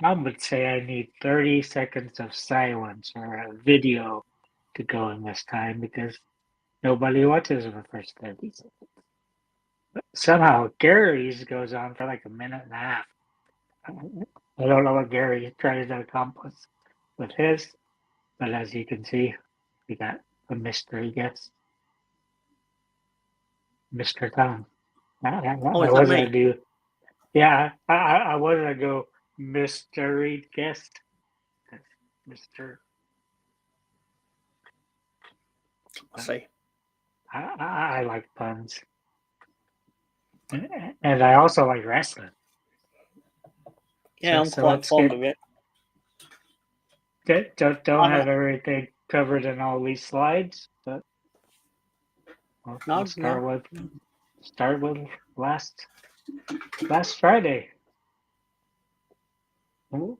Tom would say I need 30 seconds of silence or a video to go in this time because nobody watches the first 30 seconds. But somehow Gary's goes on for like a minute and a half. I don't know what Gary tries to accomplish with his, but as you can see, we got a mystery guest, Mr. Tom. I Oh, is that was gonna me? do, yeah, I was gonna go mystery guest, Mr. I see. I like puns, and I also like wrestling. Yeah, I'm So quite let's fond of it. don't have everything covered in all these slides, but we'll start with last Friday. Ooh.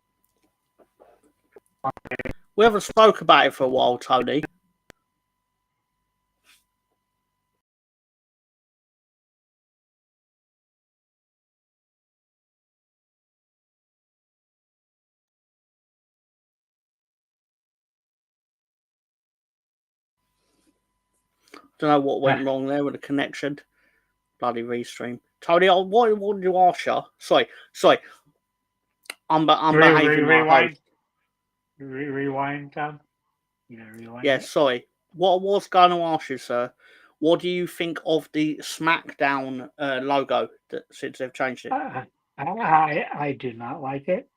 We haven't spoke about it for a while, Tony. Don't know what went wrong there with the connection. Bloody restream. Tony, what did you ask you? Sorry. I'm behaving my host. Rewind, Tom. Rewind. Yeah, sorry. What I was going to ask you, sir, what do you think of the SmackDown logo since they've changed it? I do not like it.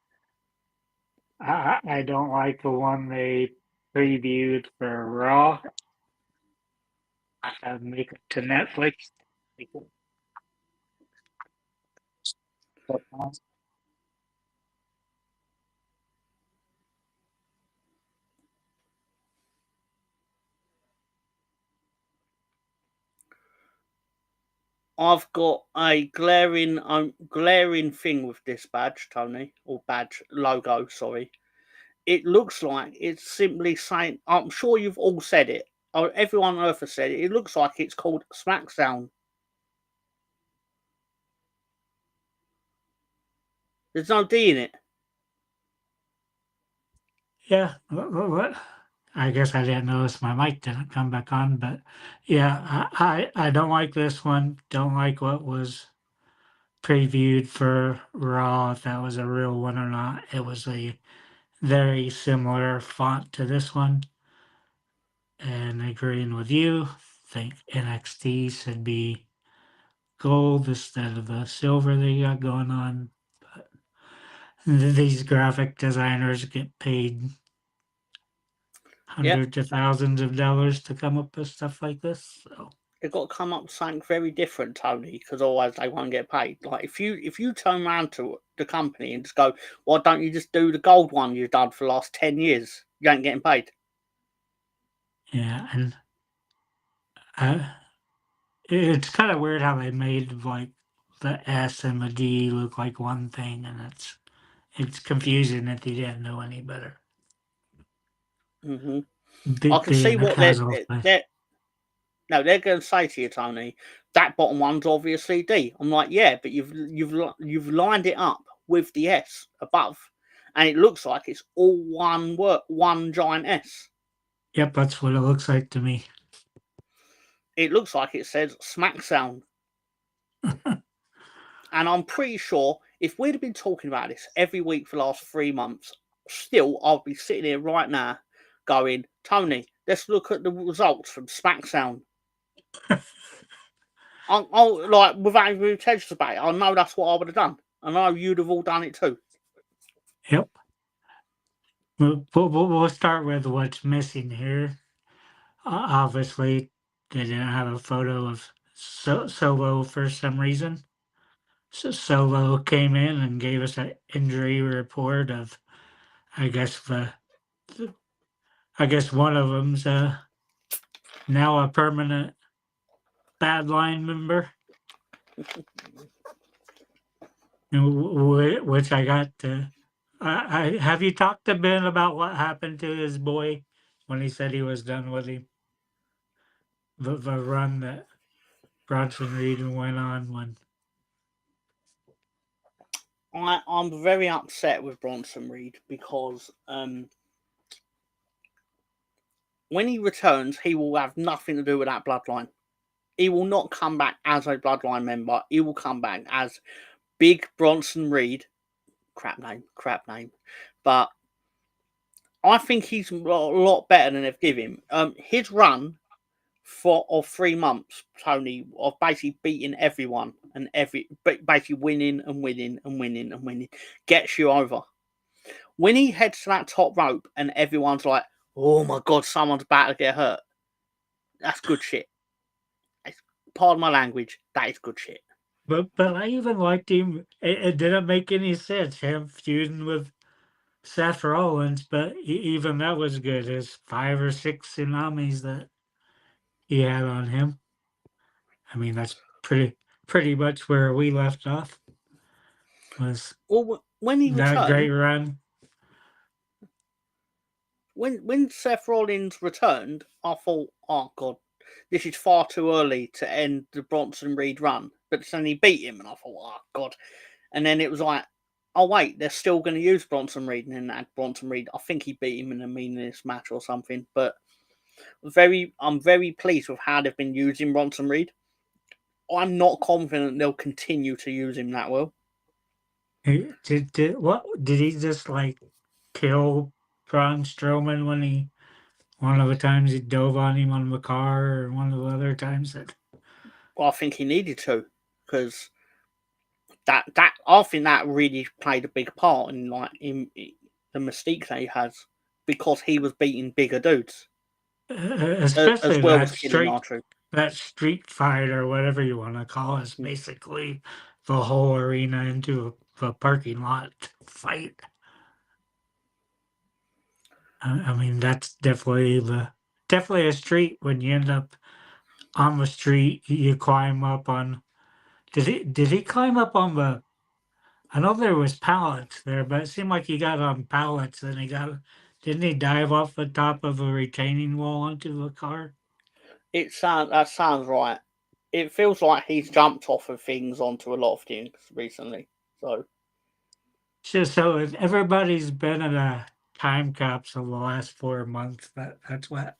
I don't like the one they previewed for Raw. Make it to Netflix. I've got a glaring thing with this badge, Tony, or badge logo. Sorry, it looks like it's simply saying. I'm sure you've all said it. Or everyone on Earth has said it. It looks like it's called SmackDown. There's no D in it. Yeah, what? I guess I didn't notice my mic didn't come back on, but yeah, I don't like this one. Don't like what was previewed for Raw, if that was a real one or not. It was a very similar font to this one. And agreeing with you, think NXT should be gold instead of the silver they got going on. But these graphic designers get paid hundreds of thousands of dollars to come up with stuff like this. So They've got to come up with something very different, Tony, because otherwise they won't get paid. Like if you turn around to the company and just go, why don't you just do the gold one you've done for the last 10 years? You ain't getting paid. yeah, and it's kind of weird how they made like the S and the D look like one thing, and it's confusing if you didn't know any better. Mm-hmm. I can see what they're going to say to you, Tony. That bottom one's obviously D. I'm like, yeah, but you've lined it up with the S above, and it looks like it's all one word, one giant S. Yep, that's what it looks like to me. It looks like it says SmackDown. And I'm pretty sure if we'd have been talking about this every week for the last 3 months, still I'll be sitting here right now going, Tony, let's look at the results from SmackDown. I'll like without even intentions about it, I know that's what I would have done. I know you'd have all done it too. Yep. We'll start with what's missing here. Obviously, they didn't have a photo of Solo for some reason. So Solo came in and gave us an injury report of, I guess I guess one of them's now a permanent bad line member. Which I got to. I have you talked to Ben about what happened to his boy when he said he was done with him? The run that Bronson Reed went on when I'm very upset with Bronson Reed because when he returns, he will have nothing to do with that bloodline. He will not come back as a bloodline member. He will come back as Big Bronson Reed. Crap name. But I think he's a lot better than they've given him. His run of 3 months, Tony, of basically beating everyone and basically winning and winning and winning and winning, gets you over. When he heads to that top rope and everyone's like, "Oh my god, someone's about to get hurt," that's good shit. Pardon my language, that is good shit. But I even liked him. It didn't make any sense him feuding with Seth Rollins, but even that was good. His 5 or 6 tsunamis that he had on him. I mean, that's pretty much where we left off. Was Well, when he that a great returned, run? when Seth Rollins returned, I thought, "Oh god, this is far too early to end the Bronson Reed run." But then he beat him, and I thought, "Oh god." And then it was like, "Oh wait, they're still going to use Bronson Reed." And then that Bronson Reed, I think he beat him in a meaningless match or something. But I'm very pleased with how they've been using Bronson Reed. I'm not confident they'll continue to use him that well. Did he just like kill Braun Strowman when he one of the times he dove on him on the car, or one of the other times that Well, I think he needed to, because that I think that really played a big part in the mystique that he has, because he was beating bigger dudes as especially well as killing R-Truth. that street fight or whatever you want to call it is basically the whole arena into a parking lot fight. I mean, that's definitely a street. When you end up on the street, you climb up on. Did he climb up on the? I know there was pallets there, but it seemed like he got on pallets and didn't he dive off the top of a retaining wall onto the car? That sounds right. It feels like he's jumped off of things onto a lot of things recently. So if everybody's been in a time capsule the last 4 months, that's what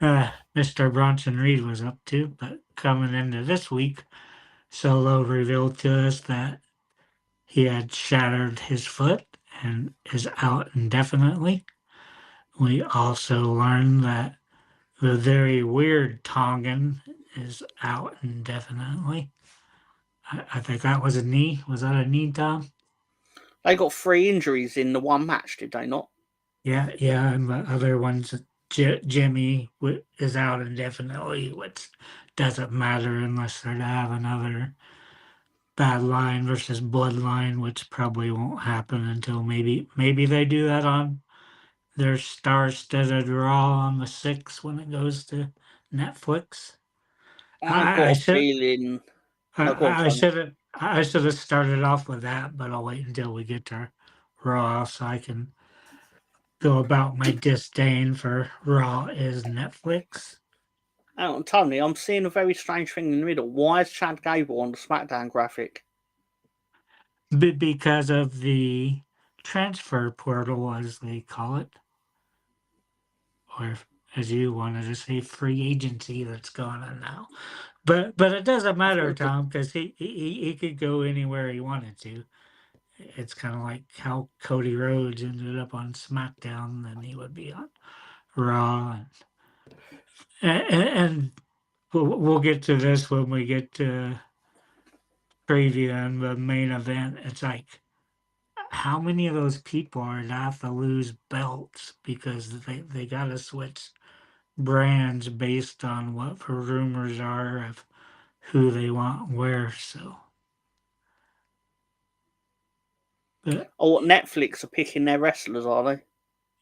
Mr. Bronson Reed was up to. But coming into this week, Solo revealed to us that he had shattered his foot and is out indefinitely. We also learned that the very weird Tongan is out indefinitely. I think that was a knee. Was that a knee, Tom? They got 3 injuries in the one match, did they not? Yeah, and the other ones, Jimmy is out indefinitely, which doesn't matter unless they're to have another bad line versus bloodline, which probably won't happen until maybe they do that on their star-studded Raw on the 6th when it goes to Netflix. I've I got a should feeling. No, go on, Tony. I should have started off with that, but I'll wait until we get to Raw so I can go about my disdain for Raw is Netflix. Oh, Tony, I'm seeing a very strange thing in the middle. Why is Chad Gable on the SmackDown graphic? Because of the transfer portal, as they call it, or as you wanted to say, free agency that's going on now. But it doesn't I matter, thought it Tom, because he could go anywhere he wanted to. It's kind of like how Cody Rhodes ended up on SmackDown, and he would be on Raw, and we'll get to this when we get to preview and the main event. It's like, how many of those people are to have to lose belts because they got to switch brands based on what the rumors are of who they want where. So, but Oh, what, Netflix are picking their wrestlers, are they?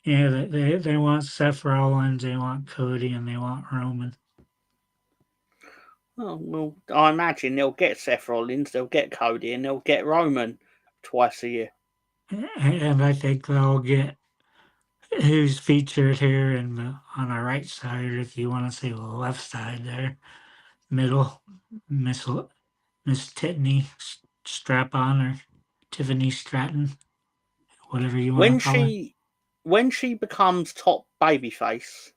yeah, they want Seth Rollins, they want Cody, and they want Roman. Oh, well, I imagine they'll get Seth Rollins, they'll get Cody, and they'll get Roman twice a year. And I think they'll get who's featured here on the right side, if you want to say the left side there, middle, Miss Miss Titney, strap on her. Tiffany Stratton, whatever you want to call her. When she becomes top babyface,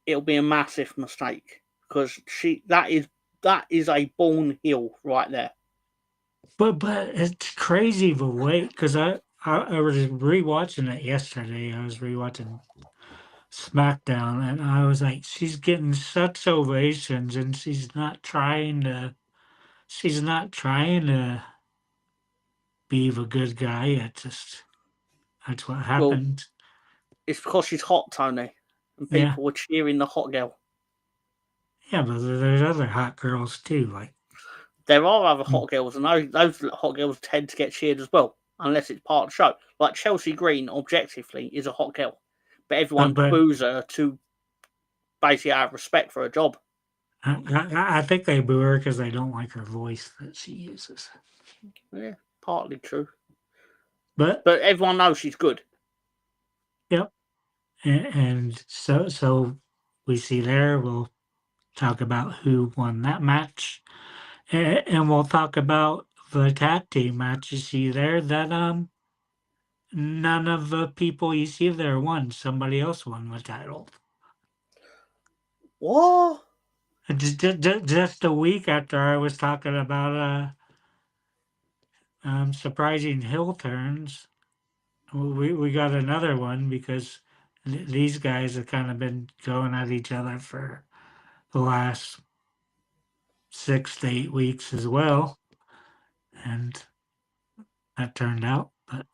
it'll be a massive mistake because that is a born heel right there. But it's crazy the way, because I was rewatching it yesterday. I was rewatching SmackDown, and I was like, she's getting such ovations, and she's not trying to be the good guy. It just that's what Well, happened. it's because she's hot, Tony, and Yeah, people were cheering the hot girl. yeah, but there's other hot girls too. Like, There are other mm, hot girls, and those hot girls tend to get cheered as well, unless it's part of the show. Like Chelsea Green, objectively, is a hot girl, but everyone but boos her to basically out of respect for her job. I think they boo her because they don't like her voice that she uses. Yeah, partly true. But But everyone knows she's good. yep, and so we see there. We'll talk about who won that match, and we'll talk about the tag team match. You see there that none of the people you see there won. Somebody else won the title. What? Just a week after I was talking about surprising hill turns, we got another one because these guys have kind of been going at each other for the last 6 to 8 weeks as well, and that turned out. But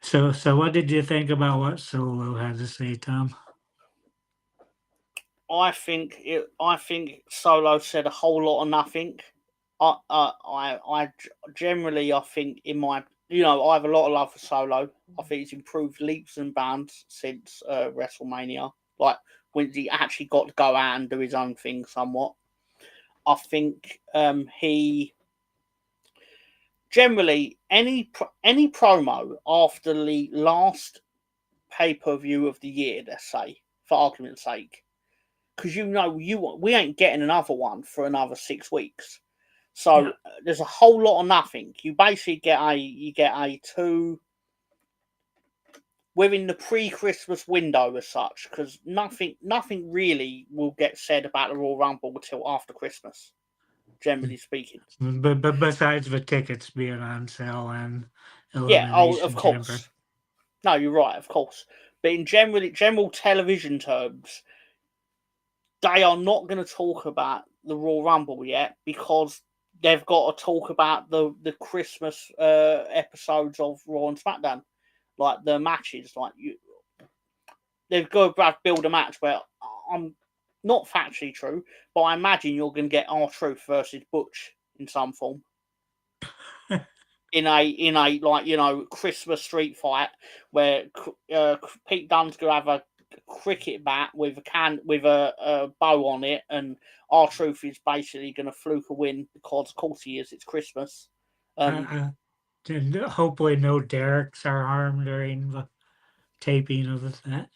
so what did you think about what Solo had to say, Tom? I think Solo said a whole lot of nothing. I generally I think I have a lot of love for Solo. I think he's improved leaps and bounds since WrestleMania. Like when he actually got to go out and do his own thing somewhat. I think he generally any promo after the last pay-per-view of the year, let's say, for argument's sake, because we ain't getting another one for another 6 weeks. So Yeah, there's a whole lot of nothing. You basically get a two within the pre-Christmas window as such, because nothing really will get said about the Royal Rumble until after Christmas, generally speaking. but besides the tickets being on sale and Yeah, oh, of Elimination Chamber. course. No, you're right, of course. But in general television terms, they are not going to talk about the Royal Rumble yet because they've got to talk about the Christmas episodes of Raw and SmackDown, like the matches. They've got to build a match where I'm not factually true, but I imagine you're going to get R-Truth versus Butch in some form. in a Christmas street fight where Pete Dunne's gonna have a cricket bat with a bow on it, and R-Truth is basically gonna fluke a win because of course he is. It's Christmas. Hopefully no Derek's are harmed during the taping of that.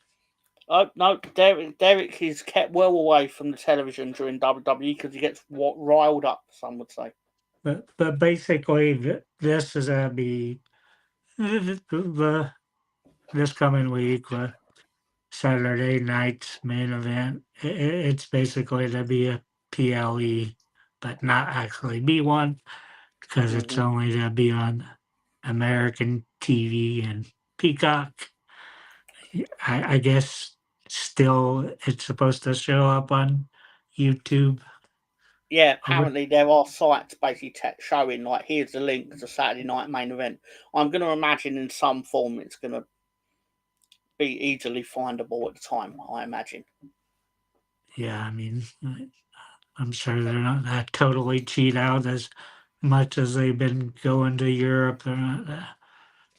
Oh no, Derek is kept well away from the television during WWE because he gets riled up. Some would say. But basically, this is gonna be the this coming week, Saturday night's main event. It's basically to be a PLE, but not actually be one because it's Mm-hmm. only to be on American TV and Peacock. I guess still it's supposed to show up on YouTube. Yeah, Over, apparently there are sites basically showing like here's the link to Saturday night main event. I'm going to imagine in some form it's going to be easily findable at the time. I imagine. yeah, I mean, I'm sure they're not that totally cheat out as much as they've been going to Europe. They're not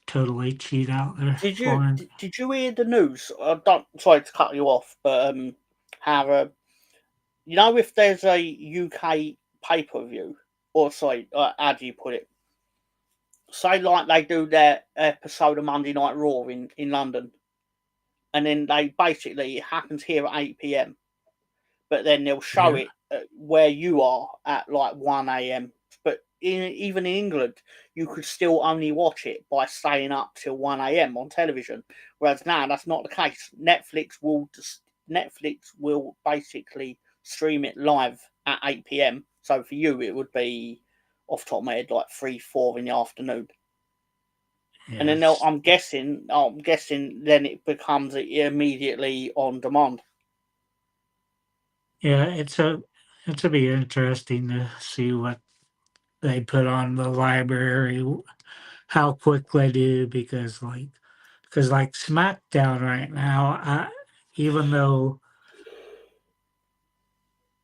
totally cheat out there foreign. Did you hear the news? I don't sorry to cut you off, but how if there's a UK pay per view or sorry, how do you put it? Say like they do their episode of Monday Night Raw in London, and then they basically it happens here at 8 p.m. But then they'll show Yeah, it where you are at like 1 a.m. But even in England, you could still only watch it by staying up till 1 a.m. on television. Whereas now that's not the case. Netflix will basically stream it live at 8 p.m. So for you, it would be off the top of my head like 3, 4 in the afternoon. And then Yes. I'm guessing then it becomes immediately on demand. Yeah, it'll be interesting to see what they put on the library, how quick they do, because like SmackDown right now, even though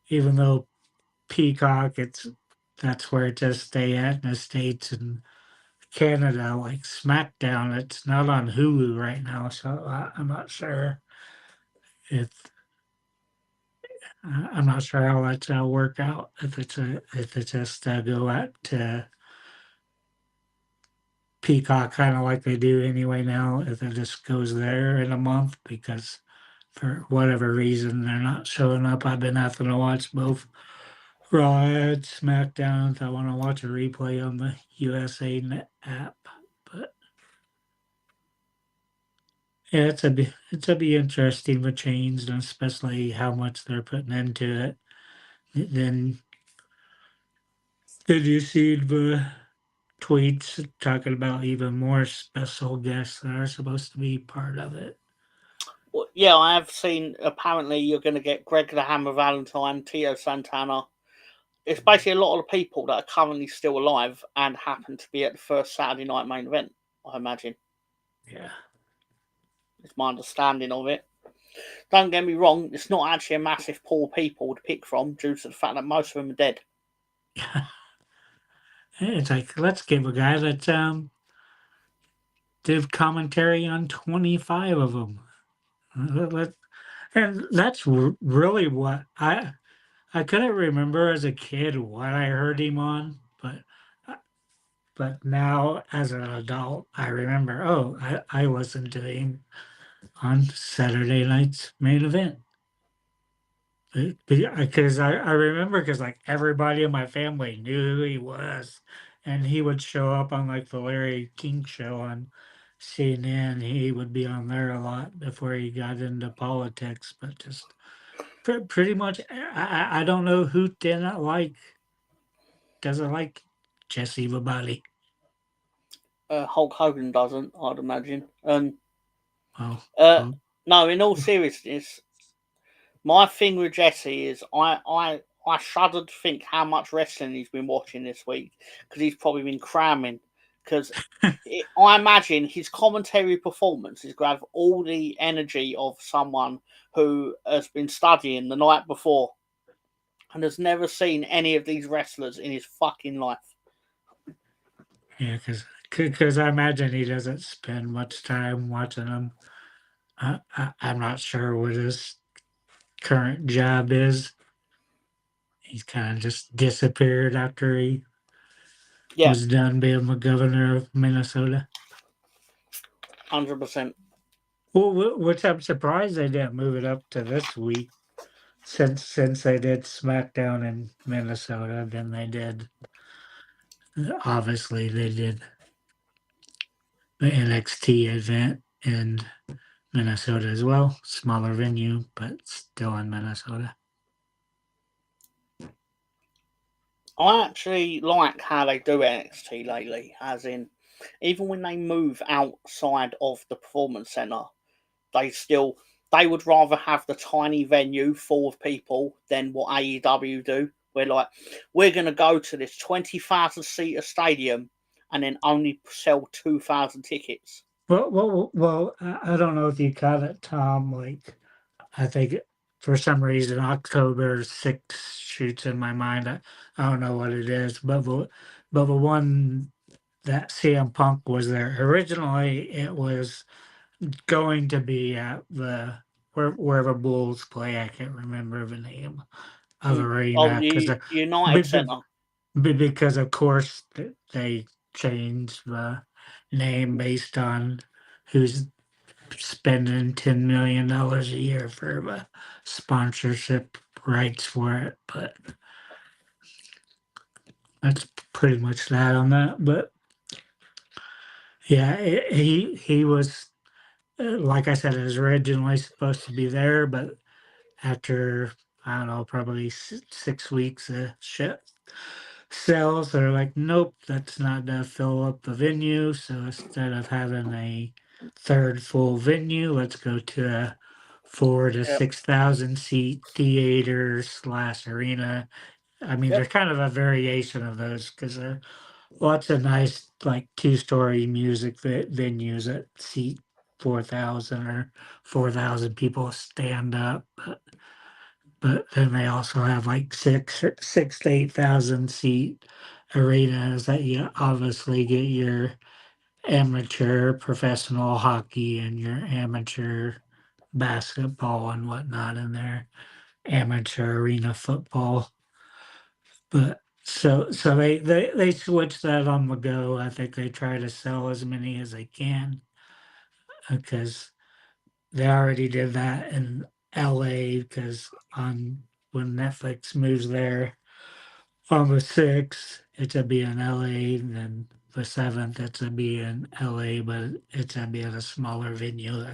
even though Peacock, that's where it just stay at in the States and Canada. Like SmackDown, it's not on Hulu right now, so I'm not sure if I'm not sure how that's gonna work out. If it's just go out to Peacock, kind of like they do anyway now, if it just goes there in a month because for whatever reason they're not showing up. I've been having to watch both Raw and SmackDowns. I want to watch a replay on the USA Net app, but yeah, it's a be interesting with change, and especially how much they're putting into it. Then did you see the tweets talking about even more special guests that are supposed to be part of it? Well, yeah, I have seen. Apparently, you're going to get Greg the Hammer Valentine, Tio Santana. It's basically a lot of the people that are currently still alive and happen to be at the first Saturday night main event. I imagine. Yeah. It's my understanding of it. Don't get me wrong; it's not actually a massive pool of people to pick from due to the fact that most of them are dead. It's like let's give a guy that did commentary on 25 of them. And that's really what I couldn't remember as a kid what I heard him on, but now as an adult I remember. Oh, I listened to him on Saturday night's main event. Because I remember because like everybody in my family knew who he was, and he would show up on like the Larry King show on CNN. He would be on there a lot before he got into politics, but just pretty much I don't know who doesn't like Jesse the Body. Hulk Hogan doesn't, I'd imagine. Well, Uh, well, no, in all seriousness, my thing with Jesse is I shudder to think how much wrestling he's been watching this week because he's probably been cramming. Because I imagine his commentary performance is going to have all the energy of someone who has been studying the night before and has never seen any of these wrestlers in his fucking life. yeah, because I imagine he doesn't spend much time watching them. I'm not sure what his current job is. He's kind of just disappeared after he Yeah, was done being the governor of Minnesota. 100%. Well, which I'm surprised they didn't move it up to this week, since they did SmackDown in Minnesota. Then they did. Obviously, they did the NXT event in Minnesota as well. Smaller venue, but still in Minnesota. I actually like how they do NXT lately, as in, even when they move outside of the performance center, they still they would rather have the tiny venue full of people than what AEW do. We're going to go to this 20,000 seater stadium and then only sell 2,000 tickets. Well. I don't know if you caught it, Tom. Like, I think for some reason October 6th shoots in my mind. I don't know what it is, but the one that CM Punk was there originally, it was going to be at the wherever Bulls play. I can't remember the name of the Oh, arena because the United Center. because of course they changed the name based on who's spending $10 million a year for the sponsorship rights for it. But that's pretty much that on that. But yeah, he was like I said, it was originally supposed to be there, but after I don't know, probably 6 weeks of shit sales, they're like, nope, that's not gonna fill up the venue. So instead of having a third full venue, let's go to a 4 to 6,000 seat theater slash arena. I mean, Yep. there's kind of a variation of those because there are lots of nice like 2-story music venues that seat 4,000 or 4,000 people stand up. But then they also have like 6 to 8,000 seat arenas that you obviously get your amateur professional hockey and your amateur basketball and whatnot in there, amateur arena football. But so they switch that on the go. I think they try to sell as many as they can because they already did that in LA because on when Netflix moves there on the 6th, it's gonna be in LA, and then the 7th, it's gonna be in LA, but it's gonna be at a smaller venue.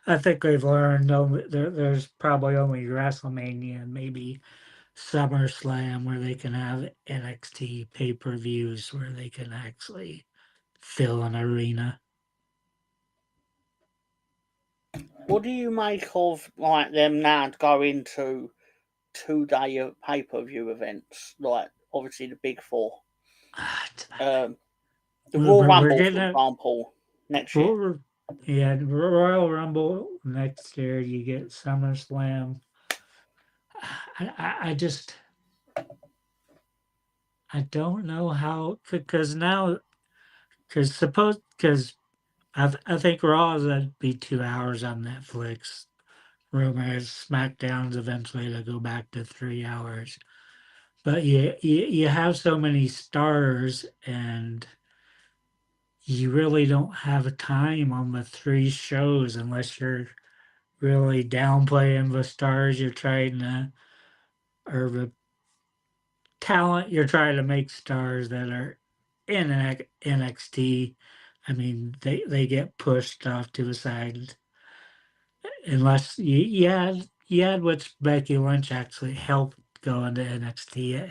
I think we've learned there's probably only WrestleMania and maybe SummerSlam where they can have NXT pay-per-views where they can actually fill an arena. What do you make of like them now going to 2 day pay-per-view events, like obviously the big four? Um, the Royal We're Rumble, getting for it. example, next year. We're, yeah, Royal Rumble next year. You get SummerSlam. I just I don't know how because now because I think Raw is gonna be 2 hours on Netflix. Rumor is SmackDown's eventually to go back to 3 hours. But you have so many stars and you really don't have time on the three shows unless you're really downplaying the stars you're trying to or the talent you're trying to make stars that are in NXT. I mean, they get pushed off to the side unless you had which Becky Lynch actually helped go into NXT. It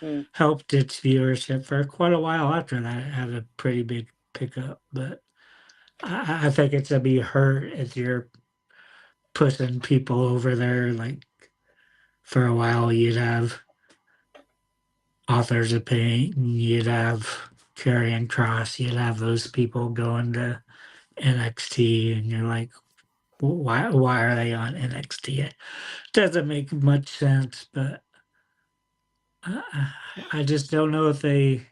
Hmm. helped its viewership for quite a while after that. It had a pretty big pickup, but I think it's gonna be hurt if you're pushing people over there. Like for a while, you'd have authors of pain, you'd have Karrion Cross, you'd have those people going to NXT, and you're like, why are they on NXT? It doesn't make much sense, but I just don't know if they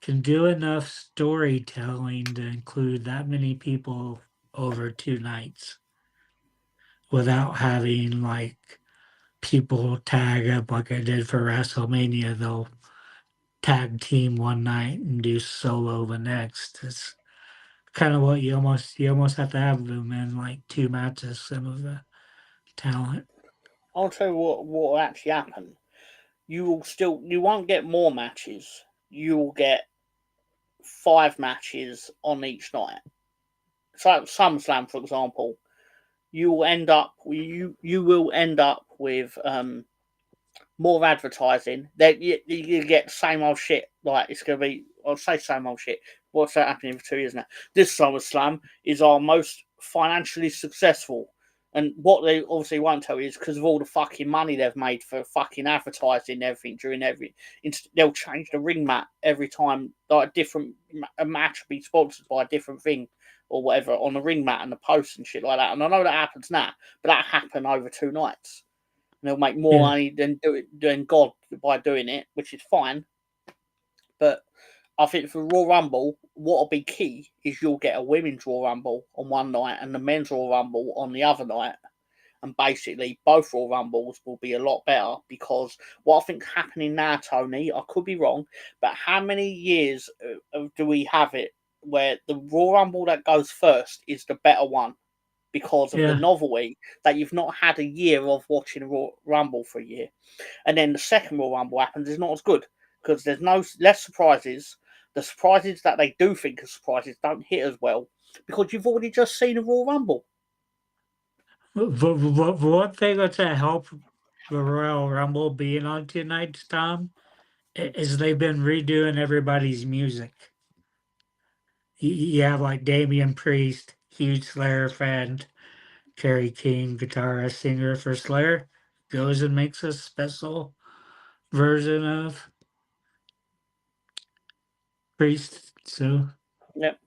can do enough storytelling to include that many people over 2 nights without having like people tag up like I did for WrestleMania. They'll tag team one night and do solo the next. It's kind of what you almost have to have them in like 2 matches. Some of the talent. I'll tell you what will actually happen. You won't get more matches. You will get 5 matches on each night. So SummerSlam, for example, you will end up with more advertising. That you get the same old shit. Like it's gonna be, I'll say same old shit. What's that happening for 2 years now? This SummerSlam is our most financially successful. And what they obviously won't tell you is because of all the fucking money they've made for fucking advertising and everything during they'll change the ring mat every time, like a match will be sponsored by a different thing or whatever on the ring mat and the posts and shit like that. And I know that happens now, but that happened over 2 nights. And they'll make more Yeah, money than God by doing it, which is fine. But I think for Royal Rumble, what'll be key is you'll get a women's Royal Rumble on one night and the men's Royal Rumble on the other night. And basically, both Royal Rumbles will be a lot better because what I think's happening now, Tony, I could be wrong, but how many years do we have it where the Royal Rumble that goes first is the better one? because of the Yeah. novelty that you've not had a year of watching a Royal Rumble for a year. And then the second Royal Rumble happens is not as good because there's no less surprises. The surprises that they do think are surprises don't hit as well because you've already just seen a Royal Rumble. One thing that's to help the Royal Rumble being on tonight's Tom is they've been redoing everybody's music. You have like Damian Priest, huge Slayer fan, Kerry King, guitarist, singer for Slayer, goes and makes a special version of Priest. So Yep.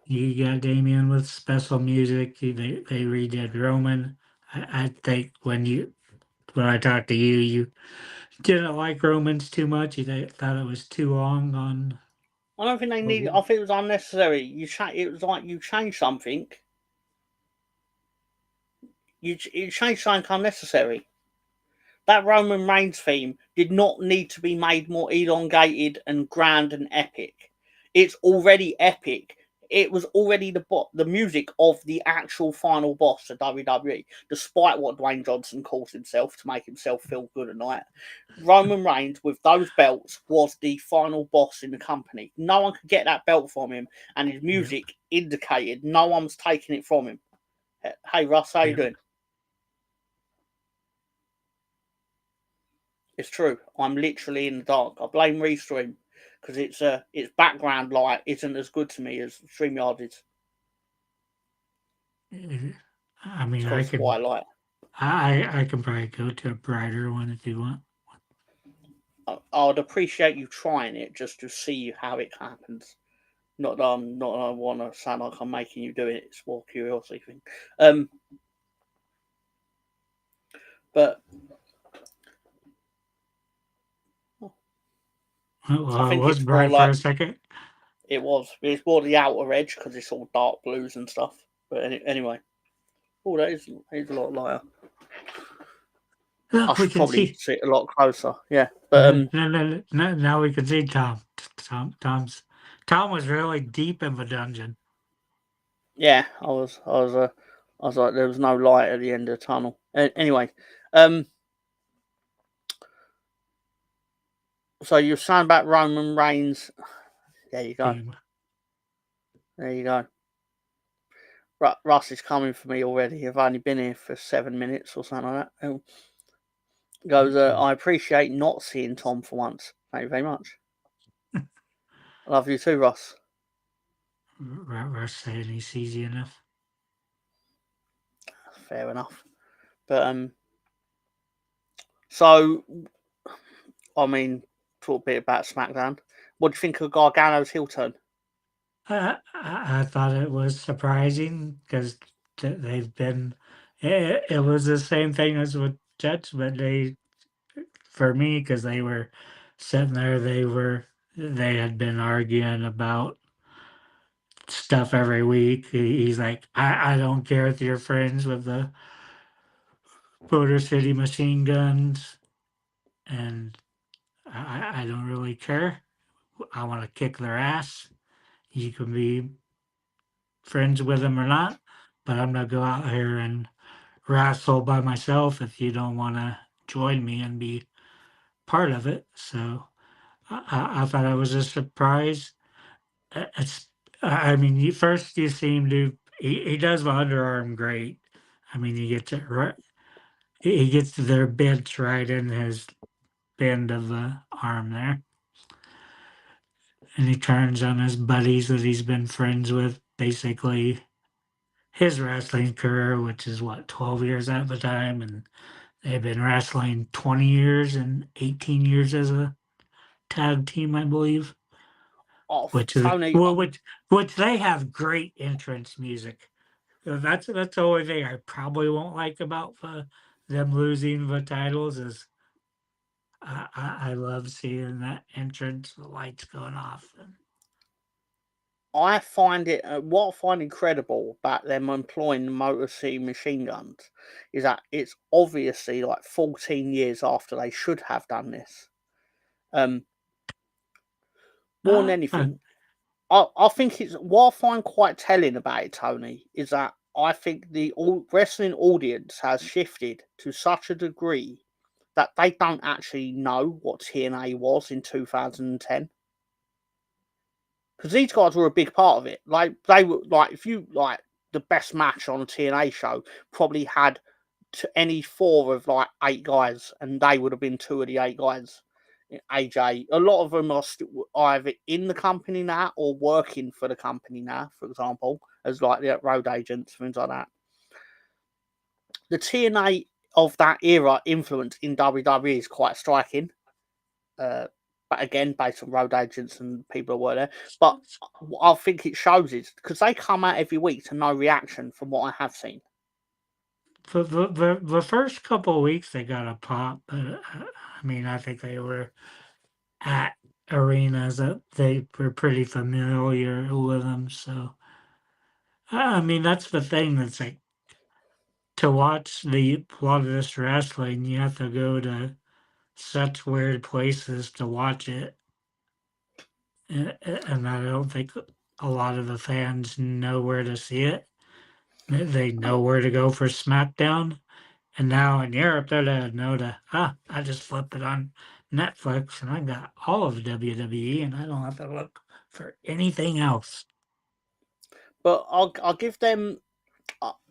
you got Damien with special music. They redid Roman. I think when I talked to you, you didn't like Romans too much. You thought it was too long on. I don't think they need. I think it was unnecessary. It was like you changed something. You changed something unnecessary. That Roman Reigns theme did not need to be made more elongated and grand and epic. It's already epic. It was already the music of the actual final boss of WWE, despite what Dwayne Johnson calls himself to make himself feel good at night. Roman Reigns, with those belts, was the final boss in the company. No one could get that belt from him, and his music indicated no one was taking it from him. Hey, Russ, how you doing? It's true. I'm literally in the dark. I blame Restream because its background light isn't as good to me as StreamYard is. I mean, It's I because can white light. I can probably go to a brighter one if you want. I'd appreciate you trying it just to see how it happens. Not that I want to sound like I'm making you do it. It's more curiosity thing. But Well, I it think was it's more bright for like a second. it's more the outer edge because it's all dark blues and stuff. But anyway, oh, that is a lot lighter. I We should can probably see. sit a lot closer. Yeah, but Now we can see Tom. Tom was really deep in the dungeon. yeah, I was like, there was no light at the end of the tunnel. Anyway, so you're saying about Roman Reigns. There you go. Theme. There you go. Russ is coming for me already. I've only been here for 7 minutes or something like that. Goes, I appreciate not seeing Tom for once. Thank you very much. I love you too, Russ. Russ saying he sees you enough. Fair enough. But so I mean, talk a bit about SmackDown. What do you think of Gargano's heel turn? I thought it was surprising because they've been. It was the same thing as with Judgment Day for me because they were sitting there. They had been arguing about stuff every week. He's like, I don't care if you're friends with the Motor City Machine Guns, and I don't really care. I want to kick their ass. You can be friends with them or not, but I'm gonna go out here and wrestle by myself if you don't want to join me and be part of it. So I thought it was a surprise. It's I mean, first you seem to he does the underarm great. I mean, he gets it right. He gets their bench right in his bend of the arm there, and he turns on his buddies that he's been friends with basically his wrestling career, which is what 12 years at the time, and they've been wrestling 20 years and 18 years as a tag team, I believe. Oh, Which is Tony, well, which they have great entrance music. That's the only thing I probably won't like about them losing the titles is I love seeing that entrance, the lights going off. I find it what I find incredible about them employing the Motor City Machine Guns is that it's obviously like 14 years after they should have done this. More than Uh, uh, anything, I think it's what I find quite telling about it, Tony, is that I think the wrestling audience has shifted to such a degree that they don't actually know what TNA was in 2010. Because these guys were a big part of it. Like they were like, if you like the best match on a TNA show, probably had any four of like 8 guys, and they would have been 2 of the 8 guys. AJ, a lot of them are either in the company now or working for the company now, for example, as like the road agents, things like that. The TNA of that era influence in WWE is quite striking. But again, based on road agents and people who were there. But I think it shows it because they come out every week to no reaction from what I have seen. For the first couple of weeks, they got a pop, but I mean, I think they were at arenas that they were pretty familiar with them. So, I mean, that's the thing. That's like to watch a lot of this wrestling, you have to go to such weird places to watch it, and I don't think a lot of the fans know where to see it. They know where to go for SmackDown. And now in Europe, they're to know to, I just flip it on Netflix and I got all of WWE and I don't have to look for anything else. But I'll give them.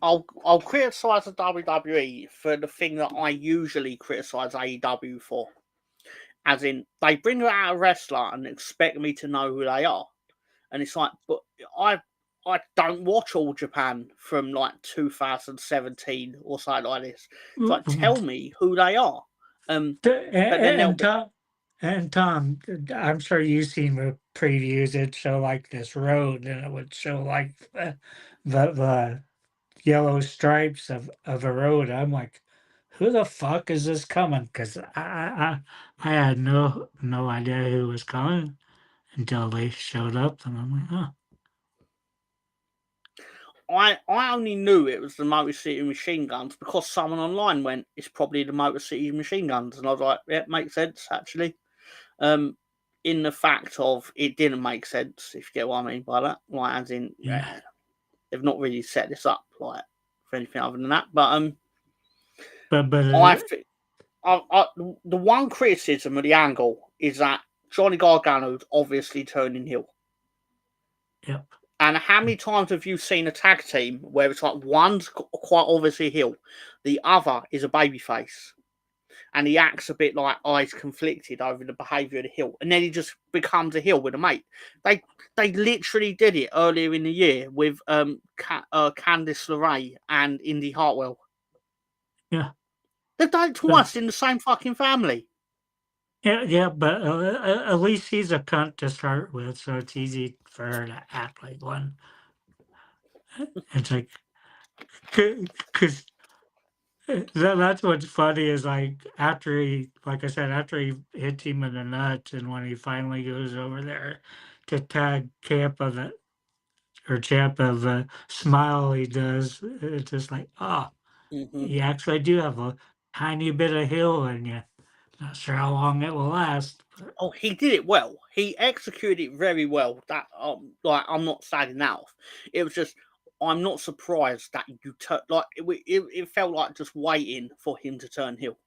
I'll criticize the WWE for the thing that I usually criticize AEW for, as in they bring out a wrestler and expect me to know who they are, and it's like, but I don't watch All Japan from like 2017 or something like this. It's like, tell me who they are. But then they'll And Tom, I'm sure you've seen the previews. It show like this road, and it would show like the yellow stripes of a road. I'm like, who the fuck is this coming? Because I had no idea who was coming until they showed up, and I'm like, oh. I only knew it was the Motor City Machine Guns because someone online went, it's probably the Motor City Machine Guns. And I was like, yeah, it makes sense, actually. In the fact of it didn't make sense, if you get what I mean by that. Like, as in, Yeah. they've not really set this up, like, for anything other than that. But But I think the one criticism of the angle is that Johnny Gargano's obviously turning heel. yep. And how many times have you seen a tag team where it's like one's quite obviously a heel, the other is a babyface, and he acts a bit like eyes conflicted over the behaviour of the heel, and then he just becomes a heel with a mate. They literally did it earlier in the year with Candice LeRae and Indy Hartwell. Yeah. They've done it twice in the same fucking family. Yeah, but at least he's a cunt to start with, so it's easy for her to act like one. It's like, because that's what's funny is like after he, like I said, after he hits him in the nuts, and when he finally goes over there to tag Camp of the or Champ of the smile he does, it's just like, oh, you actually do have a tiny bit of hill in you. Not sure how long it will last. But Oh, he did it well. He executed it very well. That like I'm not slagging that off. It was just I'm not surprised that you like it felt like just waiting for him to turn heel.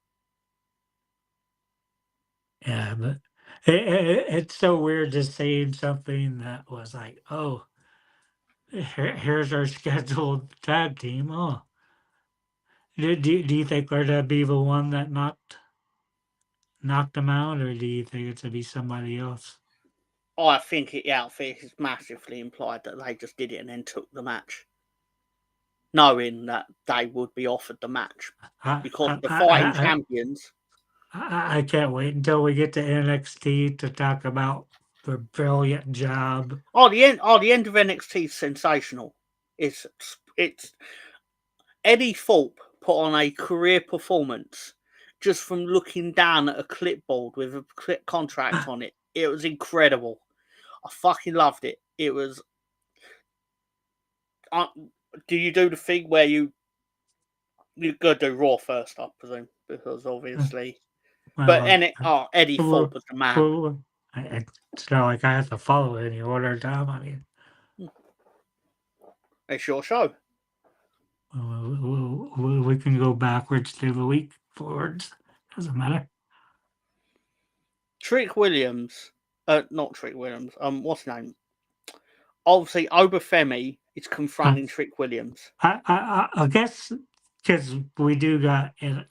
yeah, but it's so weird just saying something that was like, oh, here's our scheduled tag team. Oh, do you think we're to be the one that knocked them out, or do you think it's to be somebody else? I think the outfit is massively implied that they just did it and then took the match, knowing that they would be offered the match I because I the fighting I, champions. I can't wait until we get to NXT to talk about the brilliant job. The end of NXT is sensational. It's Eddie Thorpe put on a career performance just from looking down at a clipboard with a contract on it. It was incredible. I fucking loved it. It was. Do you do the thing where you go do Raw first? I presume because obviously. But Well, Eddie Thorpe was the man. it's not like I have to follow any order, Tom. I mean, It's your show. We can go backwards through the week, forwards. Doesn't matter. Trick Williams, not Trick Williams. What's his name? Obviously, Obafemi is I confronting Trick Williams. I guess because we do got it.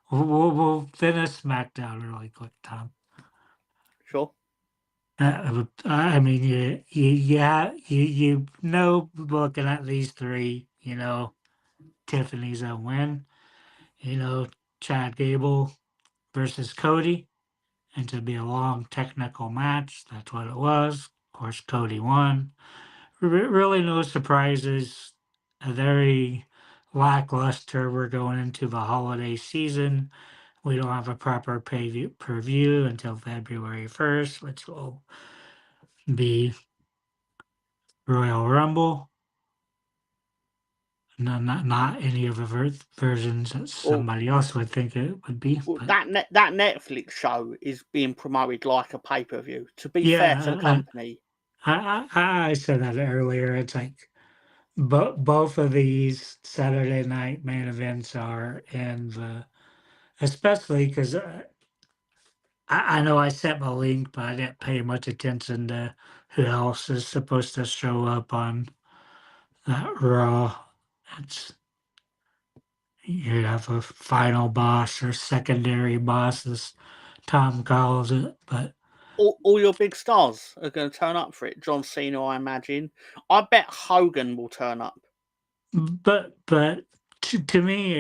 We'll finish SmackDown really quick, Tom. Sure. I mean, you know, looking at these three, you know, Tiffany's a win. You know, Chad Gable versus Cody, and to be a long technical match. That's what it was. Of course, Cody won. Really, no surprises. A very lackluster. We're going into the holiday season. We don't have a proper per view until February 1st, which will be Royal Rumble. No, not any of the versions that Well, somebody else would think it would be. well But that Netflix show is being promoted like a pay per view. To be fair to the yeah, company, I said that earlier. It's like both of these Saturday night main events are in the, especially because I know I sent my link, but I didn't pay much attention to who else is supposed to show up on that Raw. It's you have a final boss or secondary boss, as Tom calls it. But all your big stars are going to turn up for it. John Cena, I imagine. I bet Hogan will turn up. but to me,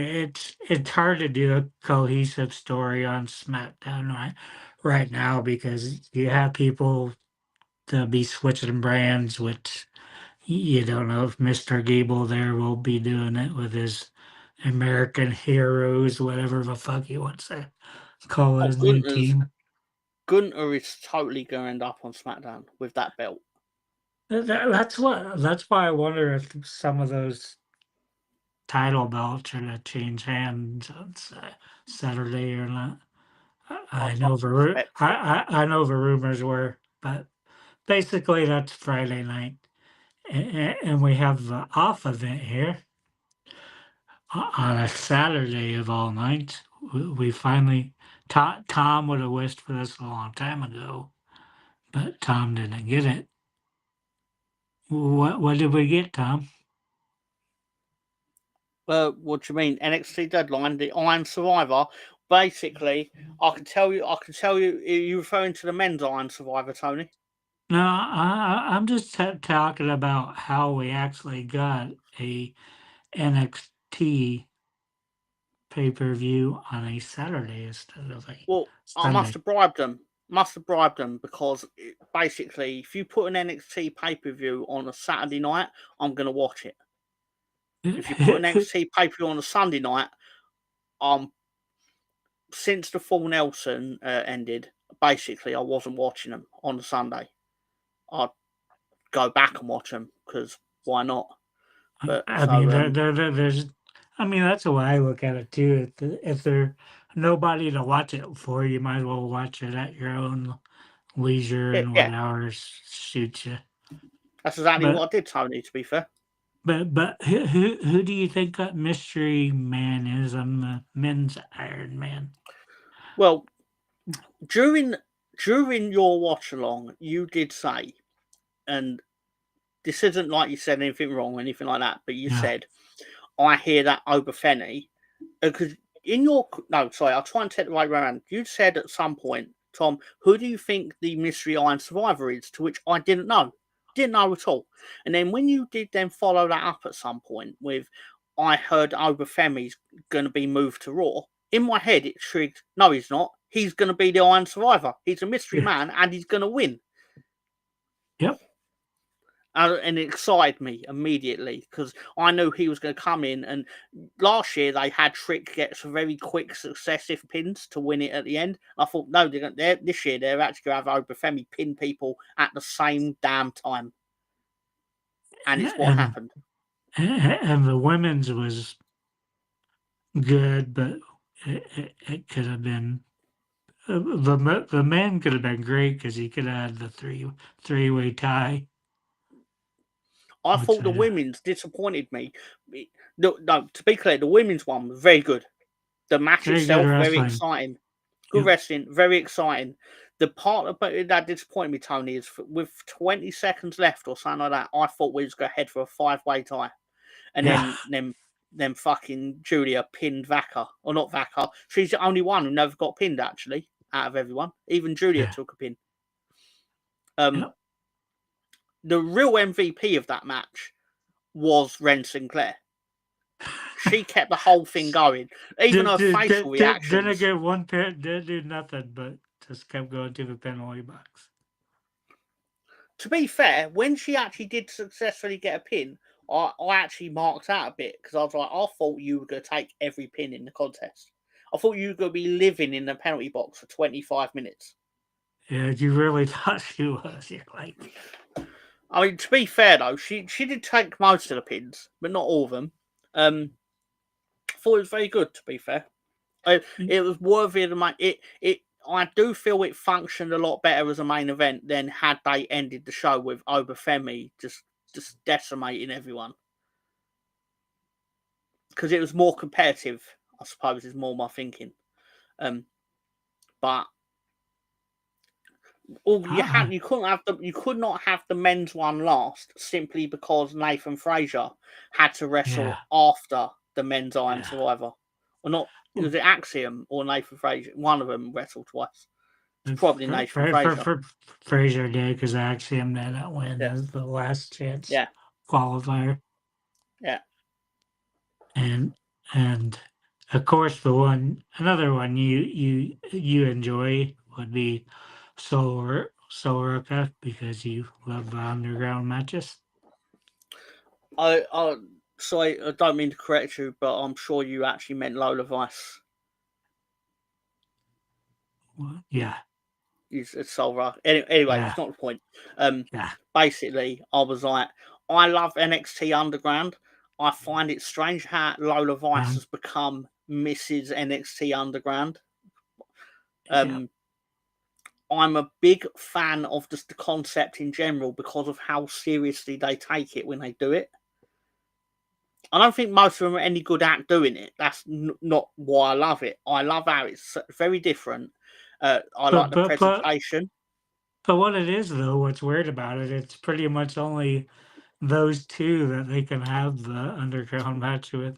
it's hard to do a cohesive story on SmackDown right now because you have people to be switching brands, which you don't know if Mr. Gable there will be doing it with his American Heroes, whatever the fuck he wants to call Oh, his new team. Gunter is totally going to end up on SmackDown with that belt. That's why I wonder if some of those title belts are gonna change hands on Saturday or not. I I don't know expect it. I know the rumors were, but basically that's Friday night, and we have the off event here on a Saturday of all nights. We finally Tom would have wished for this a long time ago, but Tom didn't get it. What did we get, Tom? What do you mean? NXT Deadline, the Iron Survivor. Basically, I can tell you. You're referring to the men's Iron Survivor, Tony. No, I'm just talking about how we actually got a NXT pay-per-view on a Saturday instead of a Well, I must Sunday. have bribed them. Must have bribed them because basically, if you put an NXT pay per view on a Saturday night, I'm going to watch it. If you put an NXT pay per view on a Sunday night, since the Full Nelson ended, basically I wasn't watching them on a Sunday. I'd go back and watch them because why not? But I mean, so there's, I mean, that's the way I look at it too. If there's nobody to watch it for, you might as well watch it at your own leisure and yeah, whatever suits you. that's exactly But what I did, Tony. To be fair, but who do you think that mystery man is on the men's Iron Man? well, during your watch along, you did say, and this isn't like you said anything wrong or anything like that, but you Yeah. said, I hear that Obafemi, because in your, no, sorry, I'll try and take the right way around. You said at some point, Tom, who do you think the mystery Iron Survivor is? To which I didn't know. Didn't know at all. And then when you did then follow that up at some point with, I heard Obafemi's going to be moved to Raw, in my head it triggered, no, he's not. He's going to be the Iron Survivor. He's a mystery Yeah. man and he's going to win. Yep. And it excited me immediately because I knew he was going to come in. And last year they had Trick get some very quick successive pins to win it at the end. I thought, no, this year they're actually going to have Obafemi pin people at the same damn time, and it's what And happened. and the women's was good, but it could have been the man could have been great because he could have had the three-way tie. I What's thought the that? women's disappointed me. No, to be clear, the women's one was very good. The match Very good itself, very wrestling. exciting. Good Yep. wrestling, very exciting. The part about that disappointed me, Tony, is with 20 seconds left or something like that, I thought we was going to head for a 5-way tie. And Yeah. then fucking Julia pinned Vaca. Or not Vaca. She's the only one who never got pinned, actually, out of everyone. Even Julia Yeah. took a pin. Yep. The real MVP of that match was Ren Sinclair. She kept the whole thing going. Even her facial Didn't reactions. get one pin, didn't do nothing, but just kept going to the penalty box. To be fair, when she actually did successfully get a pin, I actually marked out a bit because I was like, I thought you were going to take every pin in the contest. I thought you were going to be living in the penalty box for 25 minutes. Yeah, you really thought she was. You're like, I mean, to be fair though, she did take most of the pins, but not all of them. I thought it was very good. To be fair, it was worthy of the main. I do feel it functioned a lot better as a main event than had they ended the show with Obafemi just decimating everyone. Because it was more competitive, I suppose, is more my thinking. But you could not have the men's one last simply because Nathan Frazier had to wrestle yeah, after the men's Iron yeah. Survivor. Or not, was it Axiom or Nathan Frazier? One of them wrestled twice. It's probably Nathan Frazier. Frazier did because Axiom did that win Yeah. as the last chance Yeah. qualifier. Yeah. And of course another one you enjoy would be Soul Ruka because you love the underground matches. Sorry, I don't mean to correct you, but I'm sure you actually meant Lola Vice. Well, yeah. It's Soul Ruka. Anyway, Yeah. it's not the point. Yeah. Basically, I was like, I love NXT Underground. I find it strange how Lola Vice has become Mrs. NXT Underground. Yeah. I'm a big fan of just the concept in general because of how seriously they take it when they do it. I don't think most of them are any good at doing it. That's not why I love it. I love how it's very different. I like the presentation. But what it is though, what's weird about it, it's pretty much only those two that they can have the underground match with.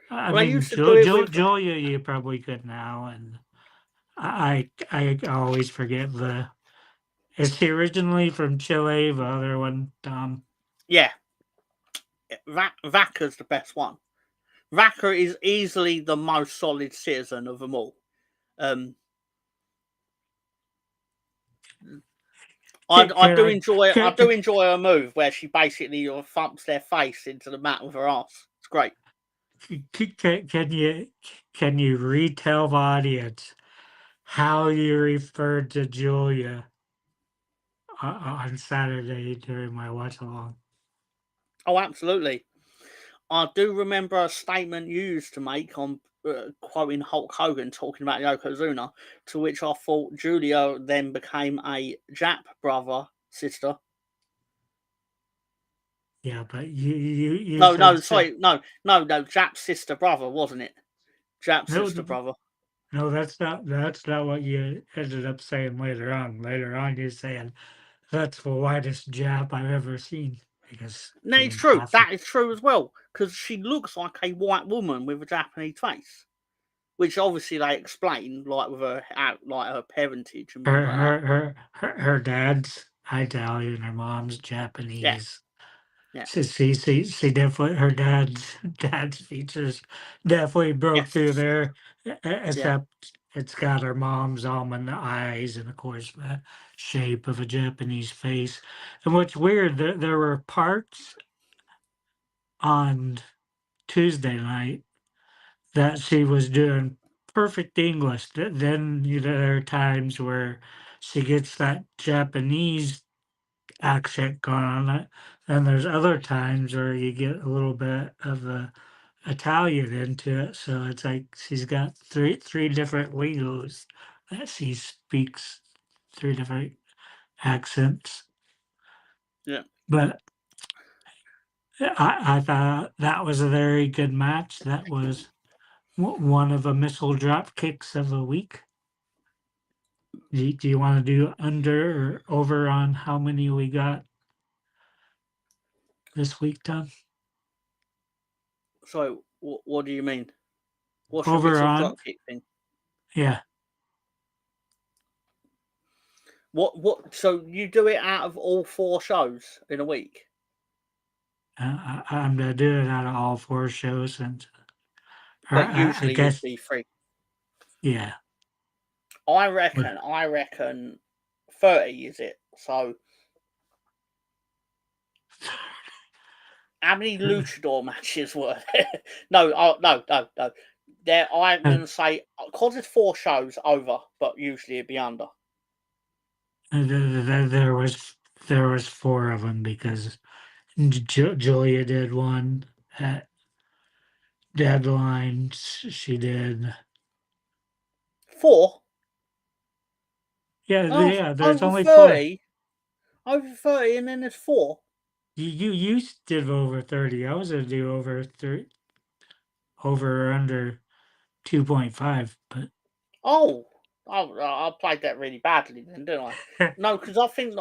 I Well, I mean, used to do it with. Julia, you probably could now, and I always forget the. Is he originally from Chile? The other one, Tom. Yeah, Vaca's the best one. Vaca is easily the most solid citizen of them all. I do enjoy her move where she basically thumps their face into the mat with her ass. It's great. Can you retell the audience how you referred to Julia on Saturday during my watch along? Oh, absolutely. I do remember a statement you used to make on quoting Hulk Hogan talking about Yokozuna, to which I thought Julia then became a Jap brother sister. Yeah, but you No, said Jap's sister brother, wasn't it? Jap's no, sister brother. no, that's not what you ended up saying later on. Later on, you're saying that's the whitest Jap I've ever seen because No, it's being true. Catholic. That is true as well because she looks like a white woman with a Japanese face, which obviously they explain like with her parentage and things like that. Her dad's Italian, her mom's Yeah, Japanese. yeah, She definitely her dad's features definitely broke through yes, there. yeah, Except it's got her mom's almond eyes and of course the shape of a Japanese face. And what's weird, there were parts on Tuesday night that she was doing perfect English. Then there are times where she gets that Japanese accent going on it. And there's other times where you get a little bit of the Italian into it. So it's like she's got three different lingos that she speaks, three different accents. yeah. But I thought that was a very good match. That was one of the missile drop kicks of the week. Do you want to do under or over on how many we got this week, Tom? So, what do you mean? What's your Over missile on, dropkick thing? yeah. What? So you do it out of all 4 shows in a week? I'm gonna do it out of all 4 shows, and or But I usually it'd guess be 3. yeah. I But reckon 30 is it. So how many luchador matches were there? No, no. There, I'm uh, gonna say because it's 4 shows over, but usually it'd be under. there was 4 of them because Julia did one at deadline. She did. 4? Oh, Yeah. There's only 4. over 30, and then there's 4. You did over 30. I was gonna do over 30, over or under 2.5, but I played that really badly then, didn't I? No, because I think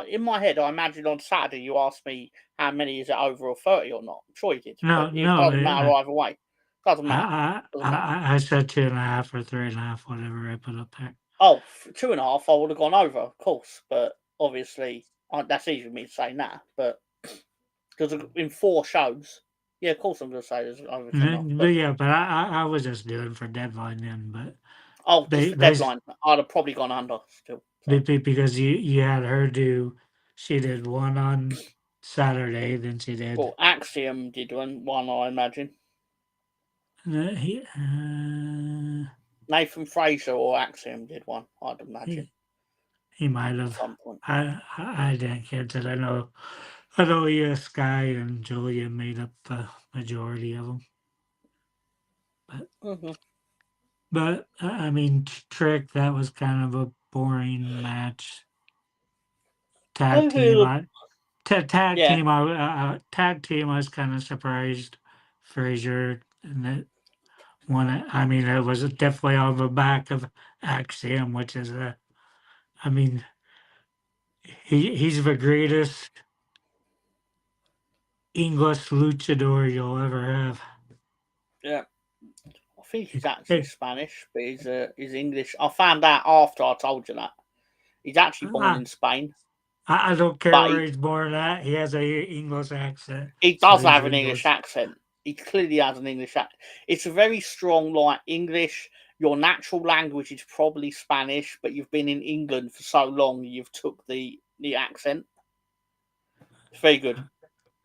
in my head I imagined on Saturday you asked me how many is it over or 30 or not. I'm sure you did, no, but it no. doesn't matter either way. Doesn't matter. Doesn't matter. I said 2.5 or 3.5, whatever I put up there. Oh, 2.5, I would have gone over, of course, but obviously that's easy for me to say now. But because in 4 shows, yeah, of course I'm going to say there's over 2.5. But But yeah, but I was just doing for deadline then, but just for bas deadline, I'd have probably gone under still. So. because you had her do, she did one on Saturday, then she did. Well, Axiom did one, I imagine. He, Nathan Fraser or Axiom did one, I'd imagine, he might at have. some point. I didn't catch it. I know Sky and Julia made up the majority of them, but Mm-hmm. I mean, Trick, that was kind of a boring match. Tag team, Yeah, tag team. I was kind of surprised Frazier and that one. I mean, it was definitely on the back of Axiom, which is a. I mean, he's the greatest English luchador you'll ever have. yeah. I think he's actually Hey, Spanish, but he's English. I found out after I told you that. He's actually born I, in Spain, I don't care but where he's born at. He has a English accent, he so does he's have an English English. accent. He clearly has an English accent. It's a very strong, like, English. Your natural language is probably Spanish, but you've been in England for so long, you've took the accent. It's very good.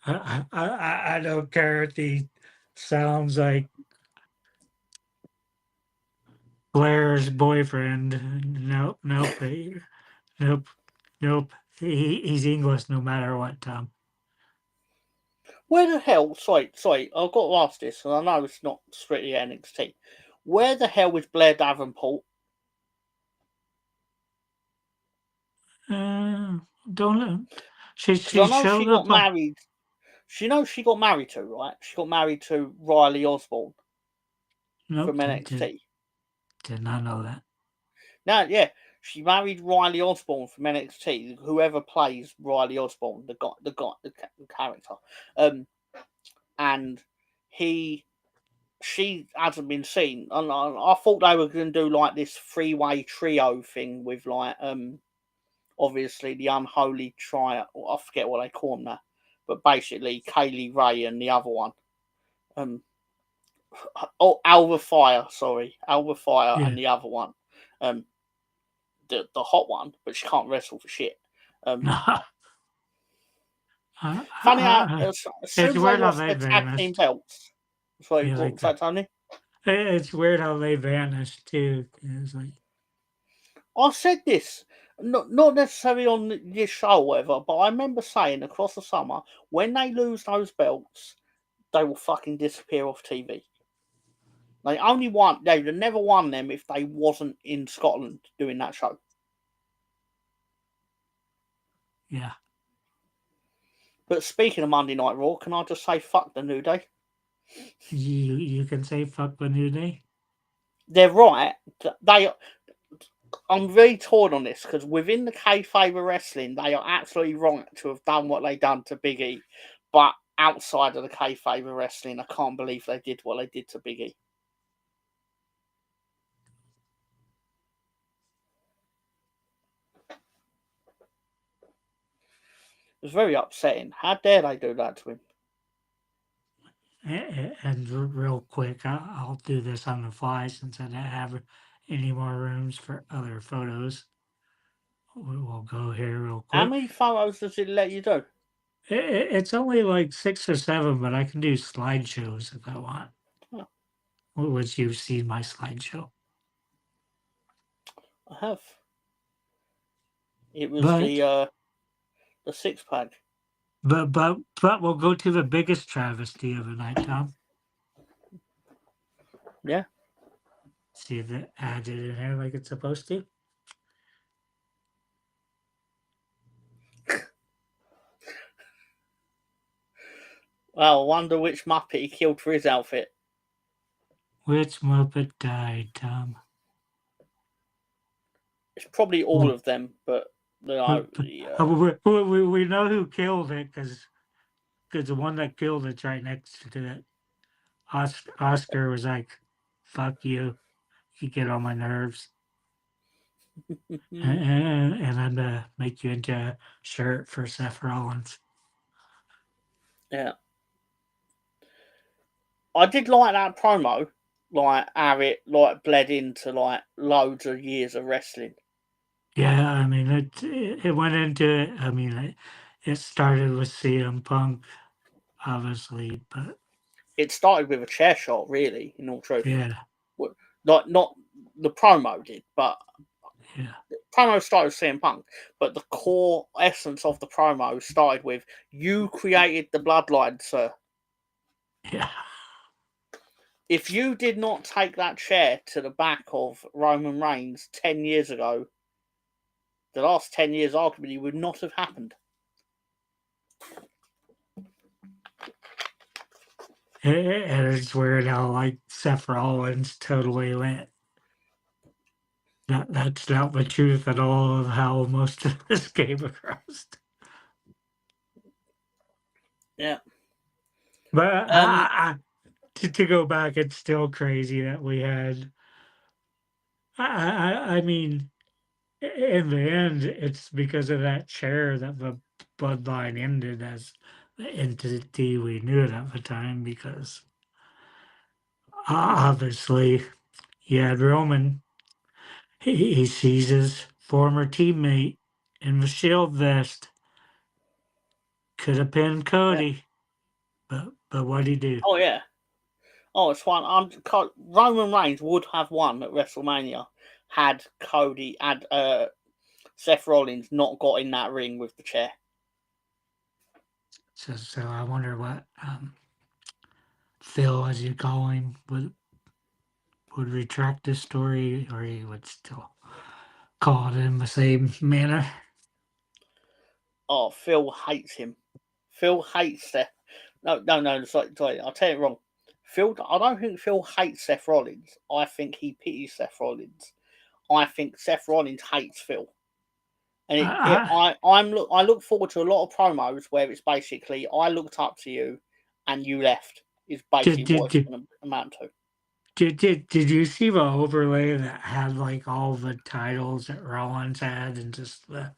I don't care if he sounds like Blair's boyfriend. Nope, nope. He's English no matter what, Tom. Where the hell? Sorry, I've got to ask this, and I know it's not strictly NXT. Where the hell is Blair Davenport? Uh, don't Because I she know showed she got up on. married. She knows she got married to, right? She got married to Riley Osborne Nope, from NXT. did not know that. Now, yeah, she married Riley Osborne from NXT. Whoever plays Riley Osborne, the character, and she hasn't been seen. And I thought they were going to do like this 3-way trio thing with like obviously the unholy trio. I forget what they call them now, but basically Kaylee Ray and the other one. Um, Alva Fire, sorry, Alva Fire Yeah. and the other one. Um, the hot one, but she can't wrestle for shit. Um, Funny how as It's soon as they weird how lost they their tag team vanished. belts, sorry, Yeah, what like was that, Tony? it's weird how they vanished too. It's like I said this, not necessarily on this show or whatever, but I remember saying across the summer when they lose those belts, they will fucking disappear off TV. They would never won them if they wasn't in Scotland doing that show. yeah. But speaking of Monday Night Raw, can I just say fuck the New Day? You can say fuck the New Day. They're right. I'm very torn on this because within the kayfabe of wrestling, they are absolutely wrong to have done what they done to Big E. But outside of the kayfabe of wrestling, I can't believe they did what they did to Big E. It was very upsetting. How dare they do that to him? And real quick, I'll do this on the fly since I don't have any more rooms for other photos. We'll go here real How quick. many photos does it let you do? It's only like 6 or 7, but I can do slideshows if I want. Oh. Which you've seen my slideshow. I have. It was the 6-pack. But we'll go to the biggest travesty of the night, Tom. Yeah. See if it added in here like it's supposed to. Well, I wonder which Muppet he killed for his outfit. Which Muppet died, Tom? It's probably all of them, but we know who killed it because the one that killed it's right next to it. Oscar was like, "Fuck you, you get on my nerves," and I'm gonna make you into a shirt for Seth Rollins. Yeah. I did like that promo, like how it like bled into like loads of years of wrestling. Yeah, I mean it went into it. I mean it started with CM Punk, obviously, but It started with a chair shot, really. In all truth, yeah, not the promo did, but yeah, the promo started with CM Punk. But the core essence of the promo started with "You created the bloodline, sir." yeah. If you did not take that chair to the back of Roman Reigns 10 years ago, the last 10 years arguably would not have happened. And it's weird how like Seth Rollins totally went. That's not the truth at all of how most of this came across. Yeah. But to go back, it's still crazy that we had. I mean, in the end, it's because of that chair that the bloodline ended as the entity we knew it at the time. Because obviously, you had Roman. He sees his former teammate in the Shield vest. Could have pinned Cody, but what'd he do? Oh, yeah. Oh, it's fine. Roman Reigns would have won at WrestleMania had Seth Rollins not got in that ring with the chair. So I wonder what Phil, as you call him, would retract this story, or he would still call it in the same manner. Oh, Phil hates him. Phil hates Seth. No, sorry, I'll tell you wrong. I don't think Phil hates Seth Rollins. I think he pities Seth Rollins. I think Seth Rollins hates Phil. And I look forward to a lot of promos where it's basically I looked up to you and you left. Is basically what it's going to amount to. Did you see the overlay that had like all the titles that Rollins had and just the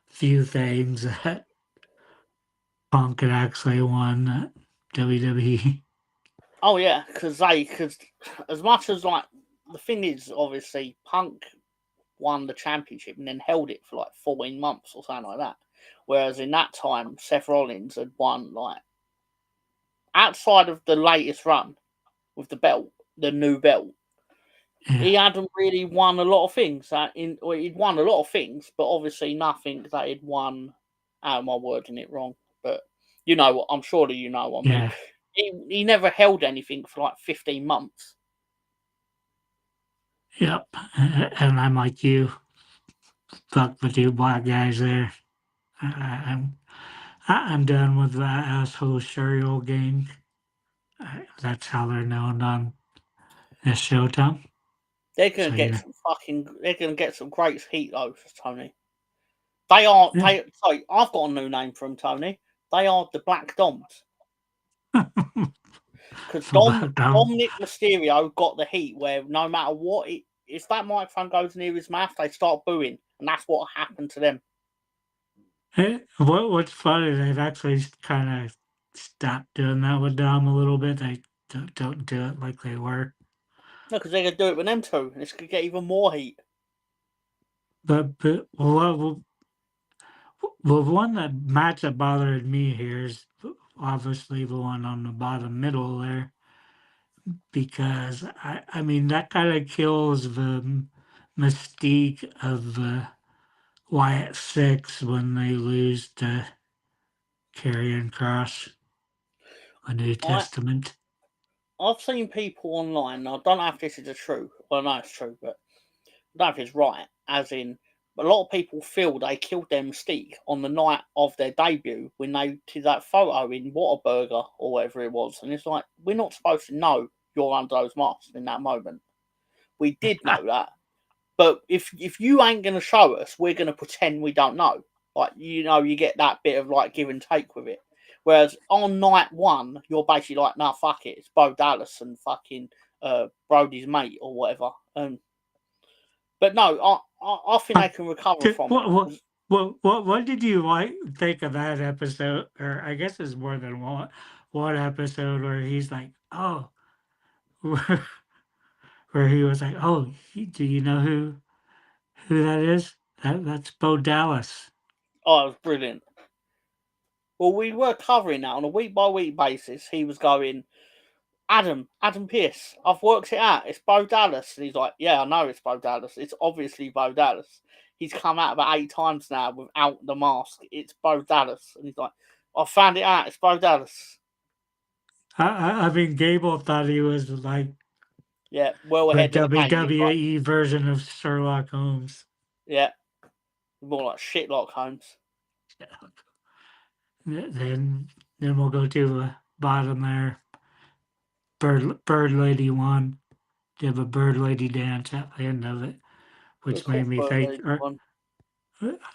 few things that Punk had actually won at WWE? Oh yeah, because as much as like the thing is, obviously Punk won the championship and then held it for like 14 months or something like that. Whereas in that time, Seth Rollins had won like outside of the latest run with the belt, the new belt. Yeah. He hadn't really won a lot of things. He'd won a lot of things, but obviously nothing that he'd won. Am I wording it wrong? But you know what? I'm sure that you know what I mean. He never held anything for like 15 months. Yep. And I'm like you. Fuck the two black guys there. I'm done with that asshole Shuriel gang. That's how they're known on this show, Tom. They're gonna So get yeah, some fucking. They're gonna get some great heat though, Tony. They are. yeah. They. Sorry, I've got a new name for them, Tony. They are the Black Doms because So back down. Dominic Mysterio got the heat where no matter what, if that microphone goes near his mouth, they start booing, and that's what happened to them. What's funny? They've actually kind of stopped doing that with Dom a little bit. They don't do it like they were. No, because they're gonna do it with them two, and it's gonna get even more heat. But well, one match that bothered me here is obviously the one on the bottom middle there, because I mean that kind of kills the mystique of the Wyatt Six when they lose to Karrion Cross, a New I Testament. I've seen people online. I don't know if this is true. Well, no, it's true, but I don't know if it's right. As in, a lot of people feel they killed their Mystique on the night of their debut when they did that photo in Whataburger or whatever it was, and it's like we're not supposed to know you're under those masks in that moment. We did know that, but if you ain't gonna show us, we're gonna pretend we don't know. Like you get that bit of like give and take with it. Whereas on night one, you're basically like, nah, fuck it, it's Bo Dallas and fucking Brody's mate or whatever. But no, I think they can recover from it. What what did you think of that episode? Or I guess it's more than one episode where he's like, oh, where he was like, oh, do you know who that is? That's Bo Dallas. Oh, it was brilliant. Well, we were covering that on a week by week basis. He was going, Adam Pearce, I've worked it out. It's Bo Dallas. And he's like, yeah, I know it's Bo Dallas. It's obviously Bo Dallas. He's come out about 8 times now without the mask. It's Bo Dallas. And he's like, I found it out. It's Bo Dallas. I mean, Gable thought he was like Yeah, well the ahead of the game. He's like, WWE version of Sherlock Holmes. yeah, more like Shitlock Holmes. Then we'll go to the bottom there. Bird Lady won. Did a Bird Lady dance at the end of it, Of which made course, me think. Burnley won.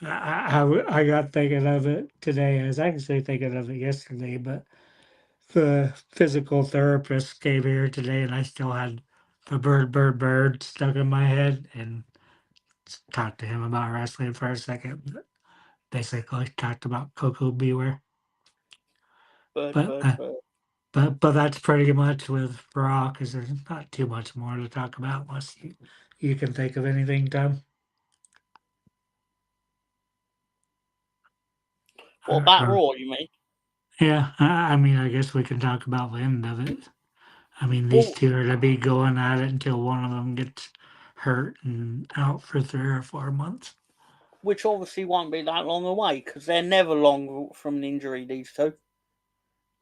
I got thinking of it today. I was actually thinking of it yesterday, but the physical therapist came here today, and I still had the bird stuck in my head, and talked to him about wrestling for a second. But basically, talked about Coco Beware. But Bird. but that's pretty much with Raw, because there's not too much more to talk about unless you can think of anything, Tom. What about Or Raw, you mean? yeah, I mean, I guess we can talk about the end of it. I mean, these Well, two are to be going at it until one of them gets hurt and out for 3 or 4 months. which obviously won't be that long away because they're never long from an injury, these two.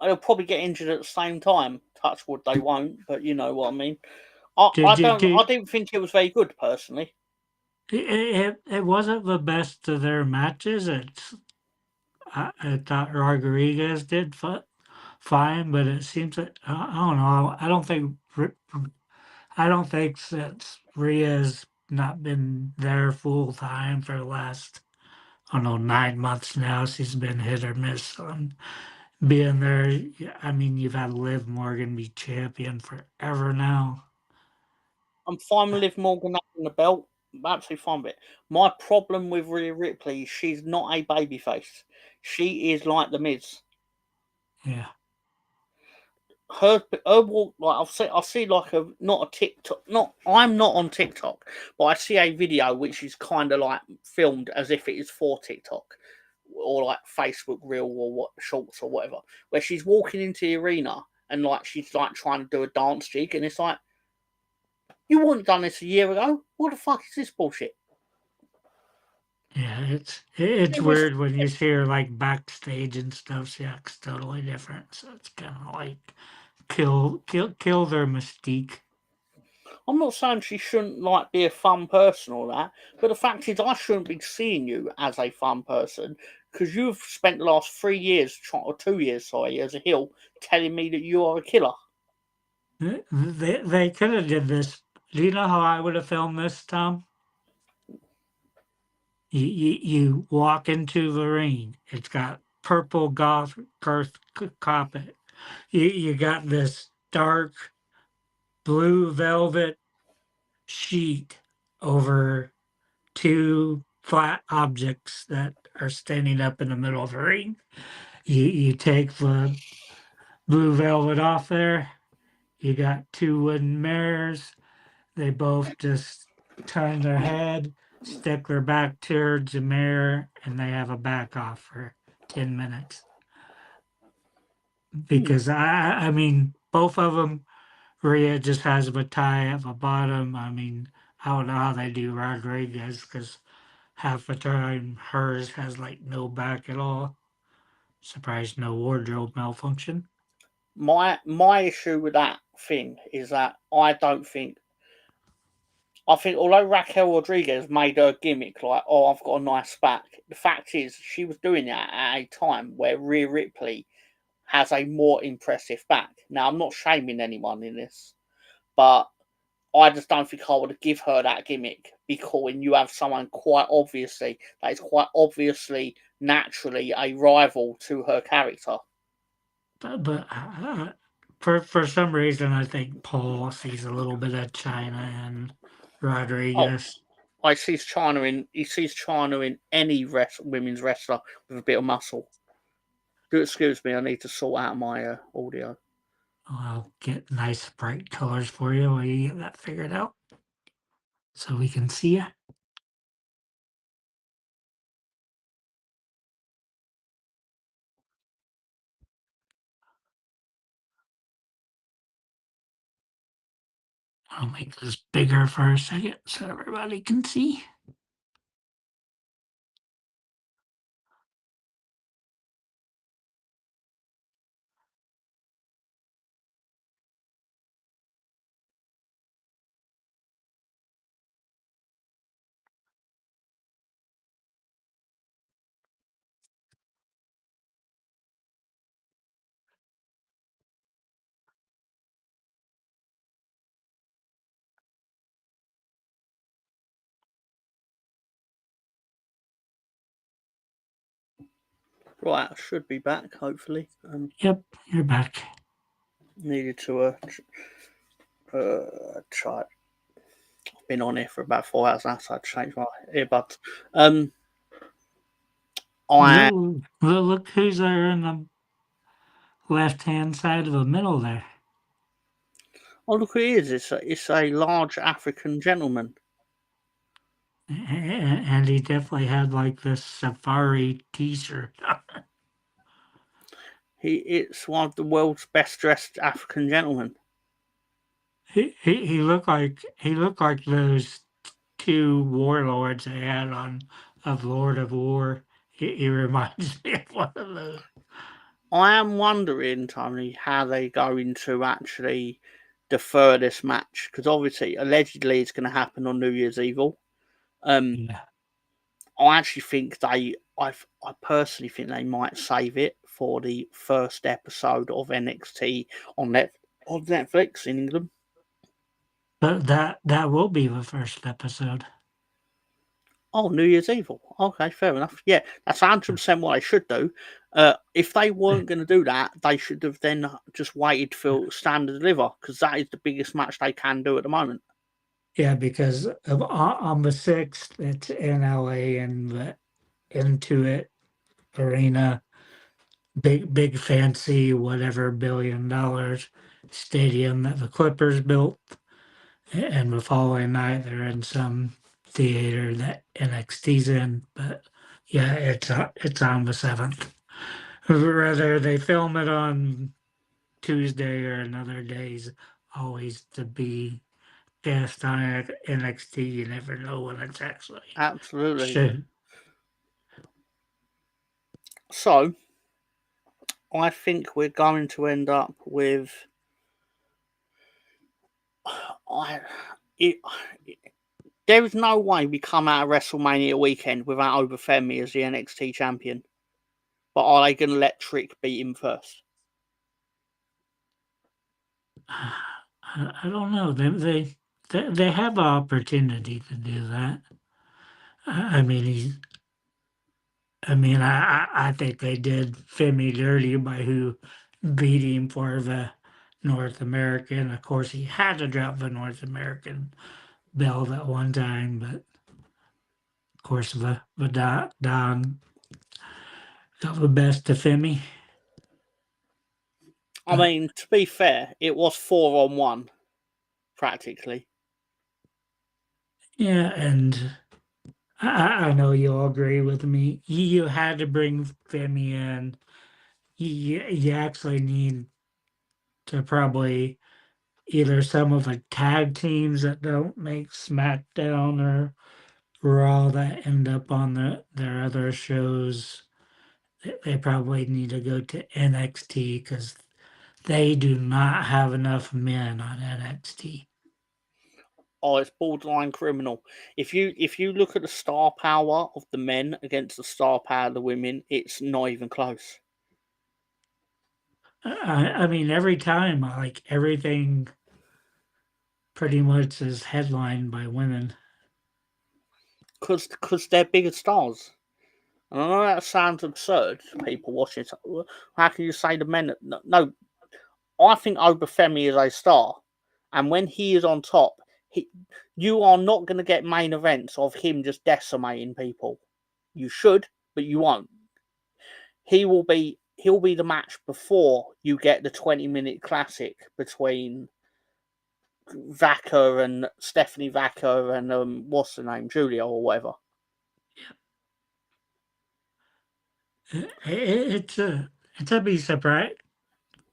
They'll probably get injured at the same time. Touch wood, they won't, but you know what I mean. Did you I do? didn't think it was very good personally. It wasn't the best of their matches. I thought Rodriguez did fine, but it seems that I don't know. I don't think since Rhea's not been there full time for the last, I don't know, 9 months now. She's been hit or miss on being there. I mean, you've had Liv Morgan be champion forever now. I'm fine with Liv Morgan having the belt. I'm absolutely fine with it. My problem with Rhea Ripley, she's not a babyface. She is like the Miz. Yeah, Her walk, like I see like a not a TikTok, not I'm not on TikTok, but I see a video which is kind of like filmed as if it is for TikTok or like Facebook Reel or what Shorts or whatever, where she's walking into the arena and like she's like trying to do a dance jig, and it's like you wouldn't have done this a year ago. What the fuck is this bullshit? yeah. It's It was weird when you see her like backstage and stuff. She acts totally different. So it's kind of like kill their mystique. I'm not saying she shouldn't like be a fun person or that, but the fact is I shouldn't be seeing you as a fun person. Because you've spent the last 3 years, or 2 years, sorry, as a heel, telling me that you are a killer. They could have did this. Do you know how I would have filmed this, Tom? You walk into the ring. It's got purple golf girth carpet. You got this dark blue velvet sheet over two flat objects that are standing up in the middle of the ring. You take the blue velvet off there. You got two wooden mirrors. They both just turn their head, stick their back towards the mirror, and they have a back off for 10 minutes. Because I mean, both of them, Rhea just has a tie at the bottom. I mean, I don't know how they do Rodriguez because half the time hers has like no back at all. Surprised no wardrobe malfunction. My issue with that thing is that I think although Raquel Rodriguez made her gimmick like, oh, I've got a nice back, the fact is she was doing that at a time where Rhea Ripley has a more impressive back. Now, I'm not shaming anyone in this, but I just don't think I would give her that gimmick because when you have someone quite obviously, that is quite obviously, naturally a rival to her character. But for some reason, I think Paul sees a little bit of China and Oh, Rodriguez. he sees China in any women's wrestler with a bit of muscle. Do excuse me, I need to sort out my audio. I'll get nice bright colors for you while you get that figured out, so we can see you. I'll make this bigger for a second so everybody can see. Right, I should be back, hopefully. Yep, you're back. Needed to try. I've been on here for about 4 hours now, so I changed my earbuds. Look who's there in the left-hand side of the middle there. Oh, look who he is. It's a large African gentleman. And he definitely had like this safari t-shirt. It's one of the world's best dressed African gentlemen. He looked like those two warlords they had on of Lord of War. He reminds me of one of those. I am wondering, Tony, how they're going to actually defer this match because obviously, allegedly, it's going to happen on New Year's Eve. Yeah. I actually think I personally think they might save it for the first episode of NXT on Netflix in England. But that will be the first episode. Oh, New Year's Eve. Okay, fair enough. Yeah, that's 100% what they should do. If they weren't going to do that, they should have then just waited for Stand and Deliver because that is the biggest match they can do at the moment. Yeah, because on the 6th, it's in LA and the Intuit Arena, big fancy whatever $1 billion stadium that the Clippers built. And the following night, they're in some theater that NXT's in. But yeah, it's on the 7th. Whether they film it on Tuesday or another day's always to be guest on NXT. You never know when it's actually Absolutely. should. So, I think we're going to end up with. There is no way we come out of WrestleMania weekend without overfemi as the NXT champion. But are they going to let Trick beat him first? I don't know. They have an opportunity to do that. I mean, I think they did Femi dirty by who beat him for the North American. Of course, he had to drop the North American belt at one time, but of course, the Don got the best of Femi. I mean, to be fair, it was 4-on-1, practically. Yeah, and I know you'll agree with me. You had to bring Femi in. You actually need to probably either some of the tag teams that don't make SmackDown or Raw that end up on their other shows. They probably need to go to NXT because they do not have enough men on NXT. Oh, it's borderline criminal. If you look at the star power of the men against the star power of the women, it's not even close. I mean, every time, like everything pretty much is headlined by women. Because they're bigger stars. And I know that sounds absurd to people watching it. How can you say the men? No, I think Obafemi is a star. And when he is on top, you are not going to get main events of him just decimating people. You should, but you won't. He'll be the match before you get the 20-minute classic between Vaca and Stephanie Vaca and what's the name, Julia or whatever. It's a be surprised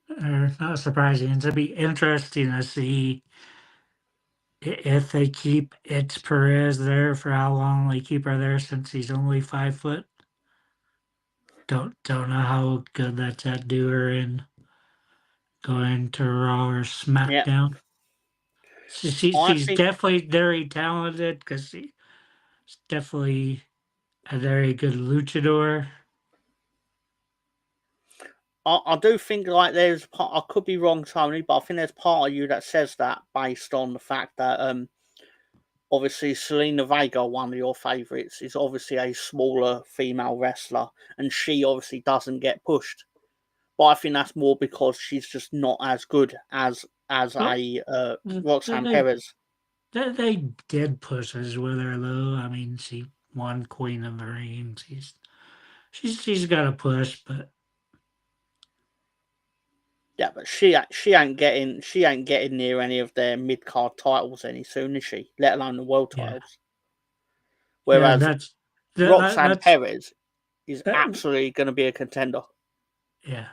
or not surprising. It's a be interesting to see if they keep It's Perez there for how long they keep her there since he's only 5 foot. Don't know how good that's at do her in going to Raw or Yeah, SmackDown. She's think definitely very talented because she's definitely a very good luchador. I do think like there's part. I could be wrong, Tony, but I think there's part of you that says that based on the fact that obviously Selena Vega, one of your favourites, is obviously a smaller female wrestler, and she obviously doesn't get pushed. But I think that's more because she's just not as good as But a Roxanne they Perez. they did push us with her though. I mean, she won Queen of the Ring. She's got a push, but Yeah, but she ain't getting near any of their mid card titles any soon, is she? Let alone the world yeah, titles. yeah. Whereas Roxanne That's Perez is that, absolutely going to be a contender. yeah.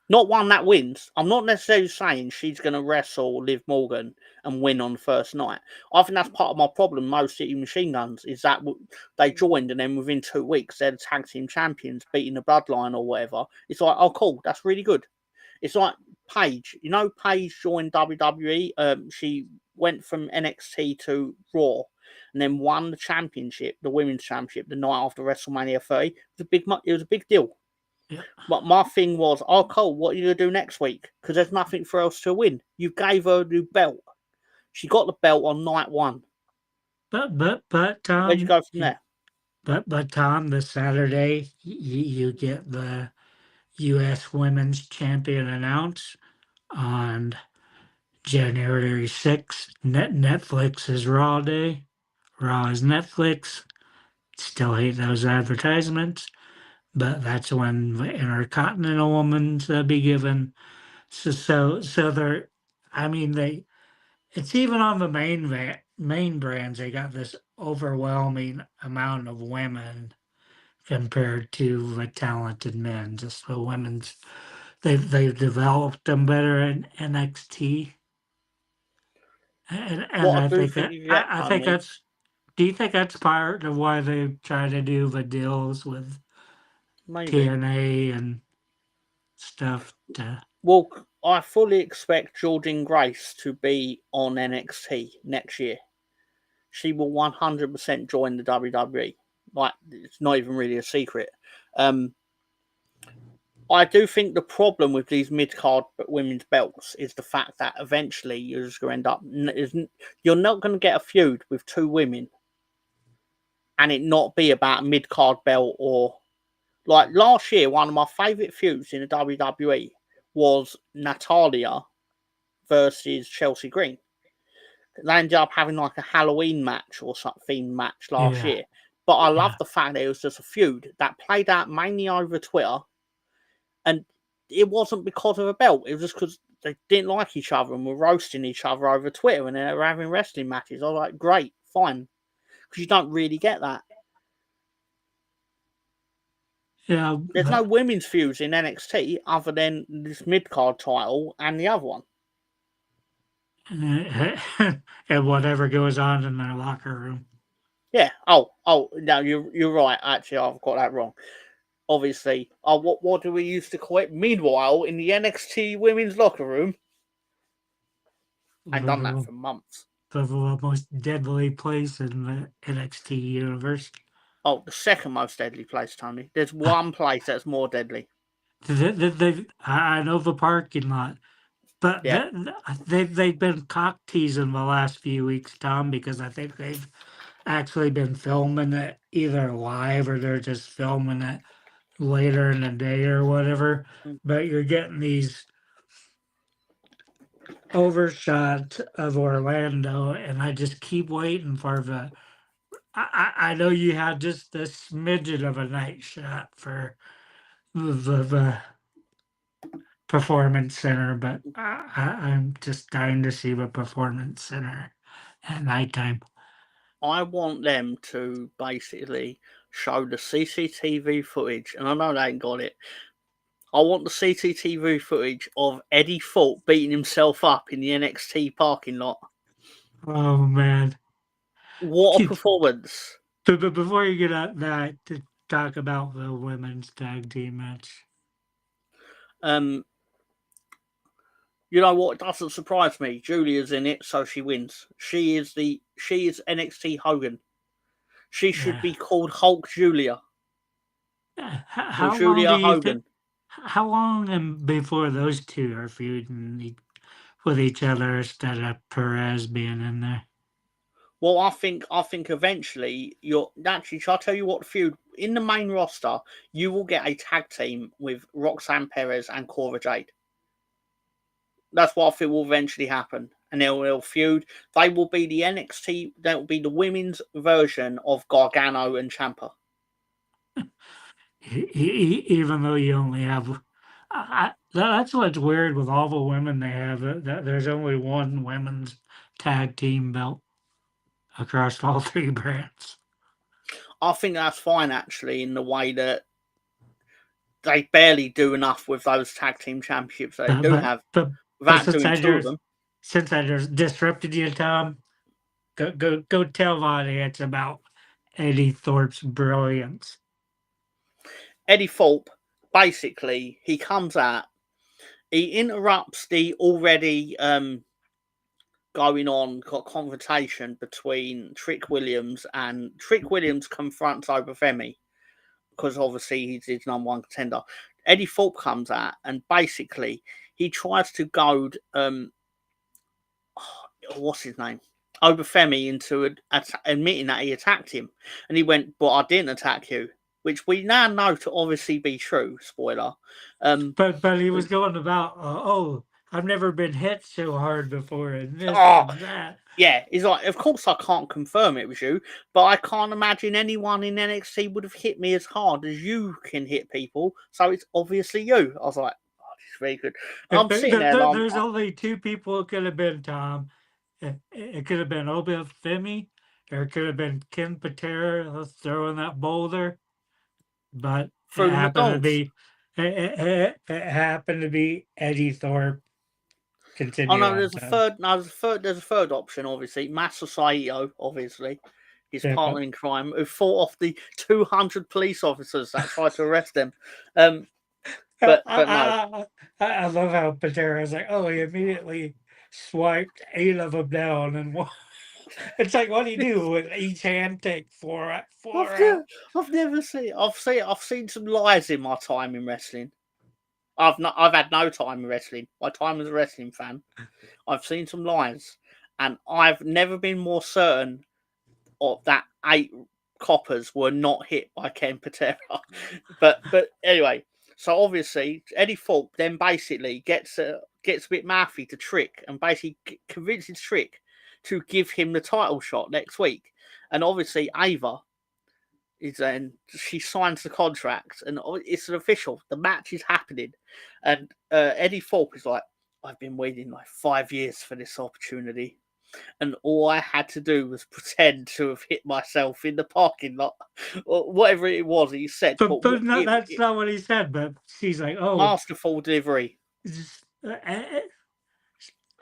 Not one that wins. I'm not necessarily saying she's going to wrestle Liv Morgan and win on the first night. I think that's part of my problem. Most City Machine Guns is that they joined and then within 2 weeks they're the tag team champions, beating the Bloodline or whatever. It's like, oh, cool, that's really good. It's like Paige. You know, Paige joined WWE. She went from NXT to Raw and then won the championship, the women's championship, the night after WrestleMania 30. It was a big deal. Yeah. But my thing was, oh, Cole, what are you going to do next week? Because there's nothing for else to win. You gave her a new belt. She got the belt on night one. But Where'd you Tom, go from there? but Tom, this Saturday you get the U.S. Women's Champion announced on January 6th. Netflix is Raw Day. Raw is Netflix. Still hate those advertisements, but that's when the Intercontinental Woman's be given. So they're, I mean, it's even on the main brands. They got this overwhelming amount of women compared to the talented men. Just the women's, they've developed them better in NXT, and What I I do think think that you get, I think Tony, that's. Do you think that's part of why they try to do the deals with maybe. TNA and stuff? Well, I fully expect Jordan Grace to be on NXT next year. She will 100% join the WWE. Like, it's not even really a secret. Um, I do think the problem with these mid card women's belts is the fact that eventually you're just going to end up. You're not going to get a feud with two women and it not be about a mid card belt or like last year. One of my favourite feuds in the WWE was Natalia versus Chelsea Green. They ended up having like a Halloween match or something match last Yeah, year. But I love yeah, the fact that it was just a feud that played out mainly over Twitter, and it wasn't because of a belt. It was just because they didn't like each other and were roasting each other over Twitter, and they were having wrestling matches. I was like, great, fine, because you don't really get that. yeah. There's no women's feuds in NXT other than this mid card title and the other one. And whatever goes on in their locker room. Yeah. Oh. No, you're right. Actually, I've got that wrong. Obviously, what do we used to call it? Meanwhile, in the NXT women's locker room, I've done that The, for months. the most deadly place in the NXT universe. Oh, the second most deadly place, Tony. There's one place that's more deadly. I know the parking lot, but Yeah. they've been cock teasing the last few weeks, Tom, because I think they've actually been filming it either live or they're just filming it later in the day or whatever. But you're getting these overshot of Orlando, and I just keep waiting for the. I know you had just a smidgen of a night shot for the performance center, but I'm just dying to see the performance center at nighttime. I want them to basically show the CCTV footage, and I know they ain't got it. I want the CCTV footage of Eddie Thorpe beating himself up in the NXT parking lot. Oh man! What a performance! But before you get at that, to talk about the women's tag team match. Um, you know what? It doesn't surprise me. Julia's in it, so she wins. She is NXT Hogan. She should Yeah. be called Hulk Julia or How long do Julia you think? Hogan. How long before those two are feuding with each other instead of Perez being in there? Well, I think eventually you're actually. Shall I tell you what feud in the main roster? You will get a tag team with Roxanne Perez and Cora Jade. That's what I think will eventually happen, and they'll feud. They will be the NXT. That will be the women's version of Gargano and Ciampa. Even though you only have, that's what's weird with all the women they have. That there's only one women's tag team belt across all three brands. I think that's fine actually, in the way that they barely do enough with those tag team championships that they But do but have but, but without doing two of them. since I just disrupted you, Tom, go tell the audience about Eddie Thorpe's brilliance. Eddie Thorpe, basically, he comes out, he interrupts the already going on confrontation between Trick Williams, and Trick Williams confronts Obafemi because obviously he's his number one contender. Eddie Thorpe comes out and basically he tries to goad what's his name? Obafemi into admitting that he attacked him. And he went, but I didn't attack you, which we now know to obviously be true. Spoiler. But he was going about, oh, I've never been hit so hard before, and this Oh, and that. yeah. He's like, of course I can't confirm it was you, but I can't imagine anyone in NXT would have hit me as hard as you can hit people. So it's obviously you. I was like, oh, this is very good. I'm sitting there and There's only two people it could have been, Tom. It could have been Obafemi, or it could have been Ken Patera throwing that boulder, but through the McDonald's. it happened to be Eddie Thorpe. Oh Continue no, on, there's a Tom. third. No, there's a third option. Obviously, Massa Saito, obviously, his Yeah, partner in crime, who fought off the 200 police officers that tried to arrest him. Um, but no, I love how Patera is like, oh, he immediately swiped 8 of them down, and it's like, what do you do with each hand? Take four I've out. never seen. I've seen some lies in my time in wrestling. I've had no time in wrestling. My time as a wrestling fan, I've seen some lines, and I've never been more certain of that 8 coppers were not hit by Ken Patera. but anyway, so obviously Eddie Falk then basically gets a bit mouthy to Trick, and basically convinces Trick to give him the title shot next week. And obviously Ava is then she signs the contract, and it's an official. The match is happening, and Eddie Falk is like, "I've been waiting like 5 years for this opportunity, and all I had to do was pretend to have hit myself in the parking lot," or whatever it was he said. But But no, that's not what he said. But she's like, "Oh, masterful delivery.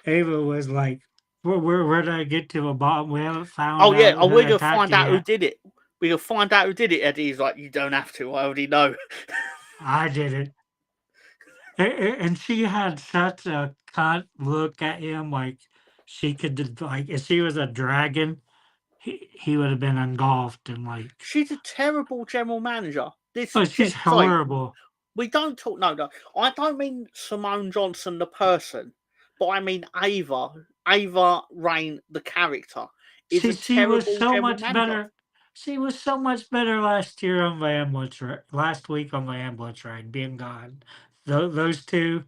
Ava was like, where did I get to the bottom? We haven't found Oh yeah, out oh, who we're gonna attacked find you out who yet. did it. We're gonna find out who did it. Eddie's like, "You don't have to. I already know." I did it." And she had such a cunt look at him, like she could, like, if she was a dragon, he would have been engulfed and like, She's a terrible general manager. oh, she's Sorry, horrible. we don't talk. No. I don't mean Simone Johnson the person, but I mean Ava Rain the character is a She was terrible so general much manager. better. She was so much better last year on the ambulance last week on the ambulance ride, being gone. Those two,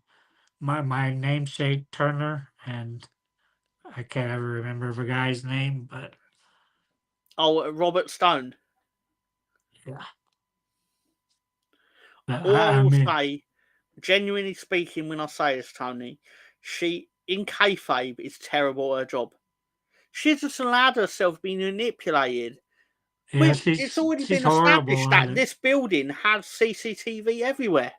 my namesake Turner and I can't ever remember the guy's name, but Oh, Robert Stone. yeah. But All I I will mean, say, genuinely speaking, when I say this, Tony, she in kayfabe is terrible at her job. She's just allowed herself to be manipulated. yeah, It's already she's been horrible established at that it. this building has CCTV everywhere.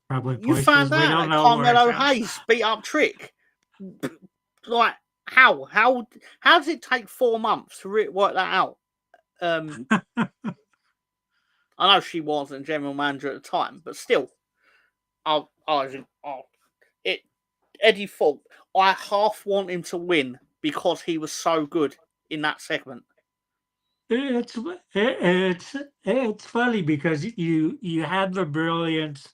Probably You found places we out don't that know where it's Carmelo at. Hayes beat up Trick. Like how? How does it take 4 months to work that out? I know she wasn't general manager at the time, but still, it Eddie Falk. I half want him to win because he was so good in that segment. It's it's funny because you had the brilliance,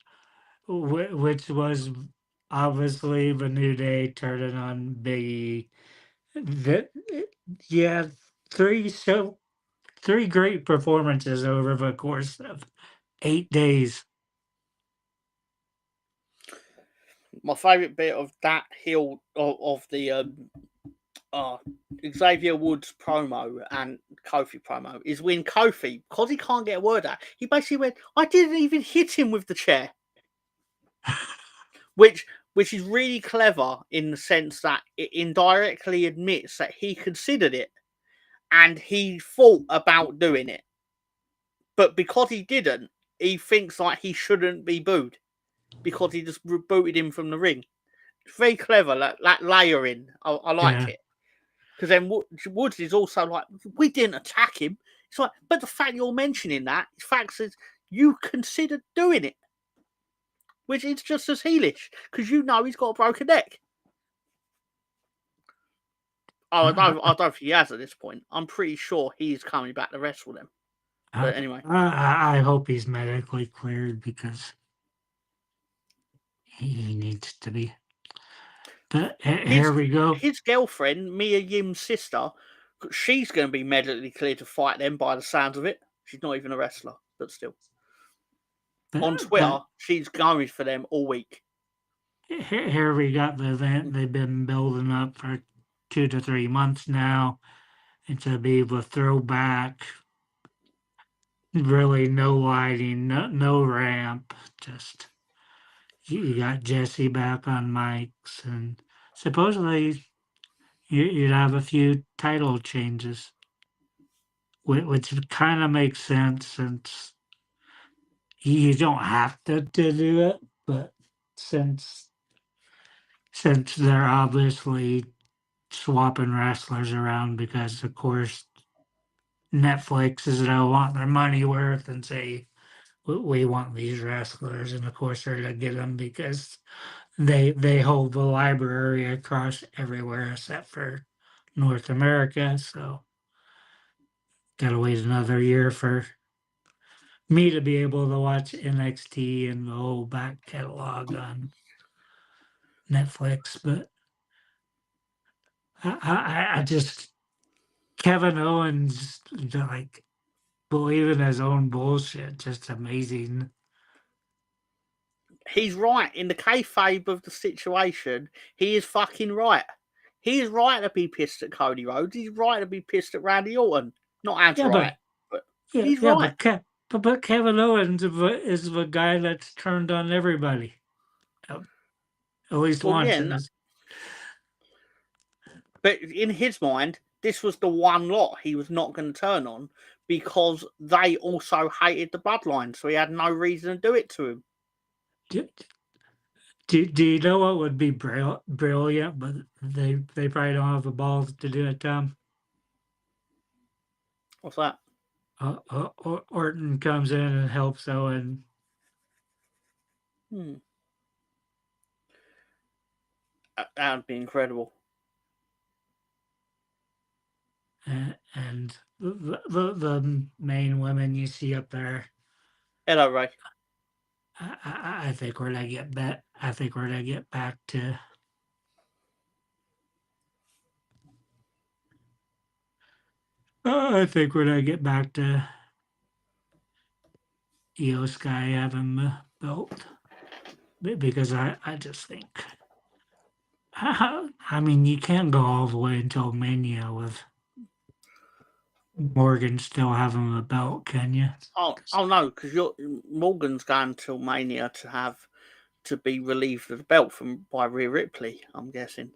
which was obviously the New Day turning on Biggie. The, yeah, three so three great performances over the course of 8 days. My favourite bit of that hill of the uh, Xavier Woods promo and Kofi promo is when Kofi, because he can't get a word out, he basically went, "I didn't even hit him with the chair," which is really clever in the sense that it indirectly admits that he considered it and he thought about doing it, but because he didn't, he thinks like he shouldn't be booed because he just booted him from the ring. It's very clever, that layering. I like Yeah, it. Because then Woods is also like, "We didn't attack him." It's like, but the fact you're mentioning that, the fact is you considered doing it, which is just as heelish because you know he's got a broken neck. Oh, I don't think he has at this point. I'm pretty sure he's coming back to wrestle them. But anyway, I hope he's medically cleared because he needs to be. But his here we go. his girlfriend, Mia Yim's sister, she's going to be medically cleared to fight them by the sounds of it. She's not even a wrestler, but still. On Twitter, But she's going for them all week. here we got the event they've been building up for 2 to 3 months now. It's a bit of a throwback. Really, no lighting, no ramp. Just you got Jesse back on mics, and supposedly you'd have a few title changes, which kind of makes sense since you don't have to do it, but since they're obviously swapping wrestlers around because of course Netflix is gonna want their money worth and say we want these wrestlers, and of course they're gonna get them because they hold the library across everywhere except for North America. So gotta wait another year for me to be able to watch NXT and the whole back catalog on Netflix, but I just Kevin Owens like believing his own bullshit, just amazing. He's right in the kayfabe of the situation. He is fucking right. He is right to be pissed at Cody Rhodes. He's right to be pissed at Randy Orton. Not as Yeah, right, but he's yeah, right. but Kevin Owens is the guy that's turned on everybody, at least Well, once yeah, in his. but in his mind, this was the one lot he was not going to turn on because they also hated the bloodline, so he had no reason to do it to him. Do you know what would be brilliant, but they probably don't have the balls to do it, Tom? What's that? Orton comes in and helps Owen. That would be incredible. And the main women you see up there. Hello, Ray. I think we're gonna get back. I think we're gonna get back to. I think we're gonna get back to Io Sky having the belt because I just think. I mean, you can't go all the way until Mania with Morgan still having the belt, can you? Oh no, because Morgan's going till Mania to be relieved of the belt by Rhea Ripley. I'm guessing.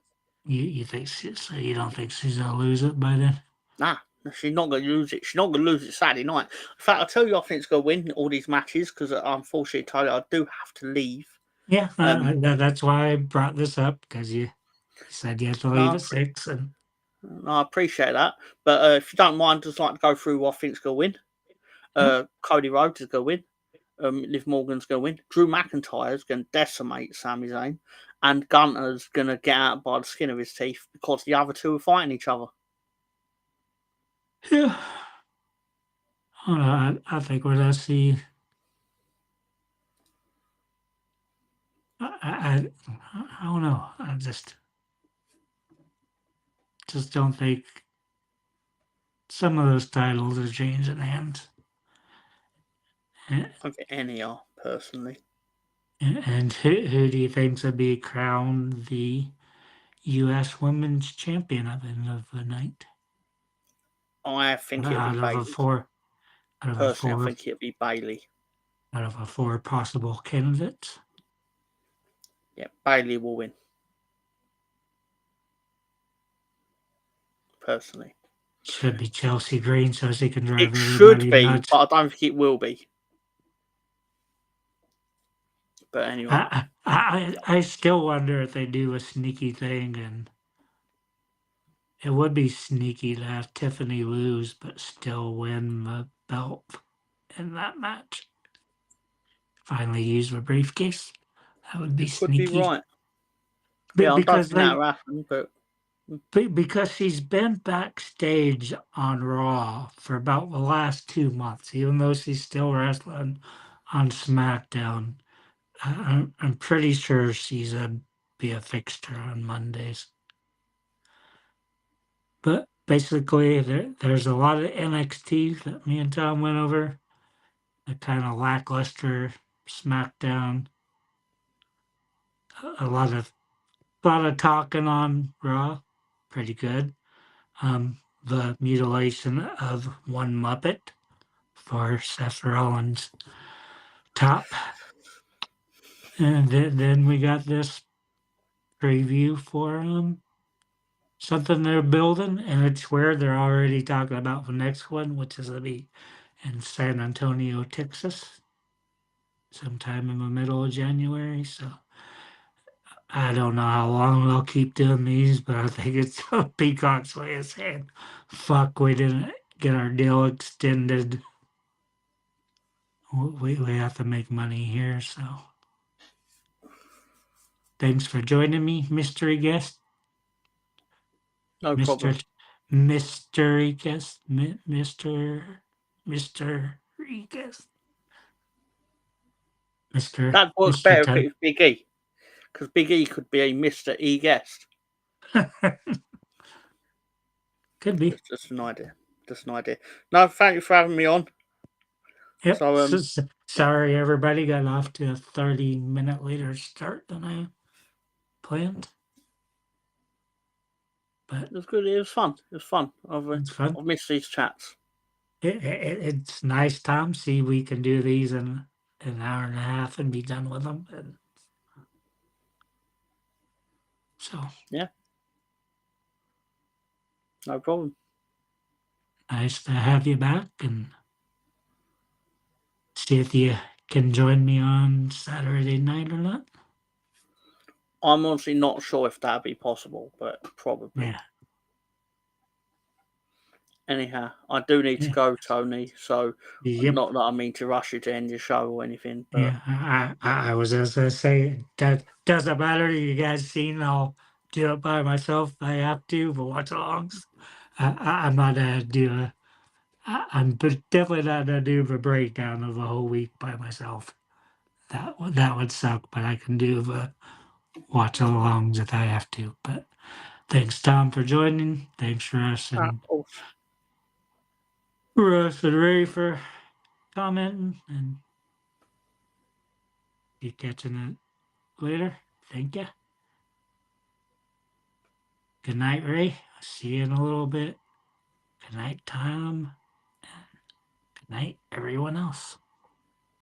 You think so? You don't think she's gonna lose it by then? Nah, she's not going to lose it. She's not going to lose it Saturday night. In fact, I'll tell you, I think it's going to win all these matches because unfortunately, Tyler, I do have to leave. Yeah, that's why I brought this up because you said you had to leave at 6, and I appreciate that. But if you don't mind, I'd just like to go through what I think's going to win. Cody Rhodes is going to win. Liv Morgan's going to win. Drew McIntyre's going to decimate Sami Zayn. And Gunter's going to get out by the skin of his teeth because the other two are fighting each other. Yeah. I think we're going to see. I don't know. I just don't think some of those titles are changing hands. I don't think any are, personally. And who do you think would be crowned the U.S. Women's Champion at the end of the night? I think it'll be Bayley. Personally, I think it'll be Bayley. Out of the 4 possible candidates? Yeah, Bayley will win. Personally. Should be Chelsea Green so she can drive everybody nuts. It should be, nuts. but I don't think it will be. But anyway. I still wonder if they do a sneaky thing, and it would be sneaky to have Tiffany lose but still win the belt in that match. Finally use the briefcase. That would be sneaky. Could be right. Yeah, I don't think that'll happen, but because she's been backstage on Raw for about the last 2 months, even though she's still wrestling on SmackDown. I'm pretty sure she's be a fixture on Mondays. But basically, there's a lot of NXT that me and Tom went over. A kind of lackluster SmackDown. A lot of talking on Raw. Pretty good. The mutilation of one Muppet for Seth Rollins' top. And then we got this preview for something they're building, and it's where they're already talking about the next one, which is going to be in San Antonio, Texas, sometime in the middle of January. So I don't know how long they'll keep doing these, but I think it's Peacock's way of saying, fuck, we didn't get our deal extended. We have to make money here, so. Thanks for joining me, mystery guest. No problem. Mystery guest. Mystery guest. That works Mr. better if it Ted. was Big E, because Big E could be a Mr. E guest. Could be. Just an idea. Just an idea. No, thank you for having me on. Yep. So Sorry, everybody got off to a 30-minute later start than I planned, but it was good. It was fun. It was fun. it's fun. I've missed these chats. It's nice, Tom. See, we can do these in an hour and a half and be done with them. And so Yeah, no problem. nice to have you back and see if you can join me on Saturday night or not. I'm honestly not sure if that'd be possible, but probably. Yeah. Anyhow, I do need to Yeah. go, Tony. So Yep. not that I mean to rush you to end your show or anything, but Yeah. I was just gonna say that doesn't matter. You guys seen I'll do it by myself if I have to, but watch alongs. I'm not gonna do a. I'm definitely not gonna do the breakdown of a whole week by myself. That would suck, but I can do the watch alongs if I have to. But thanks, Tom, for joining. Thanks, of course. Russ and Ray for commenting, and be catching it later. Thank you. Good night, Ray. See you in a little bit. Good night, Tom. Good night, everyone else.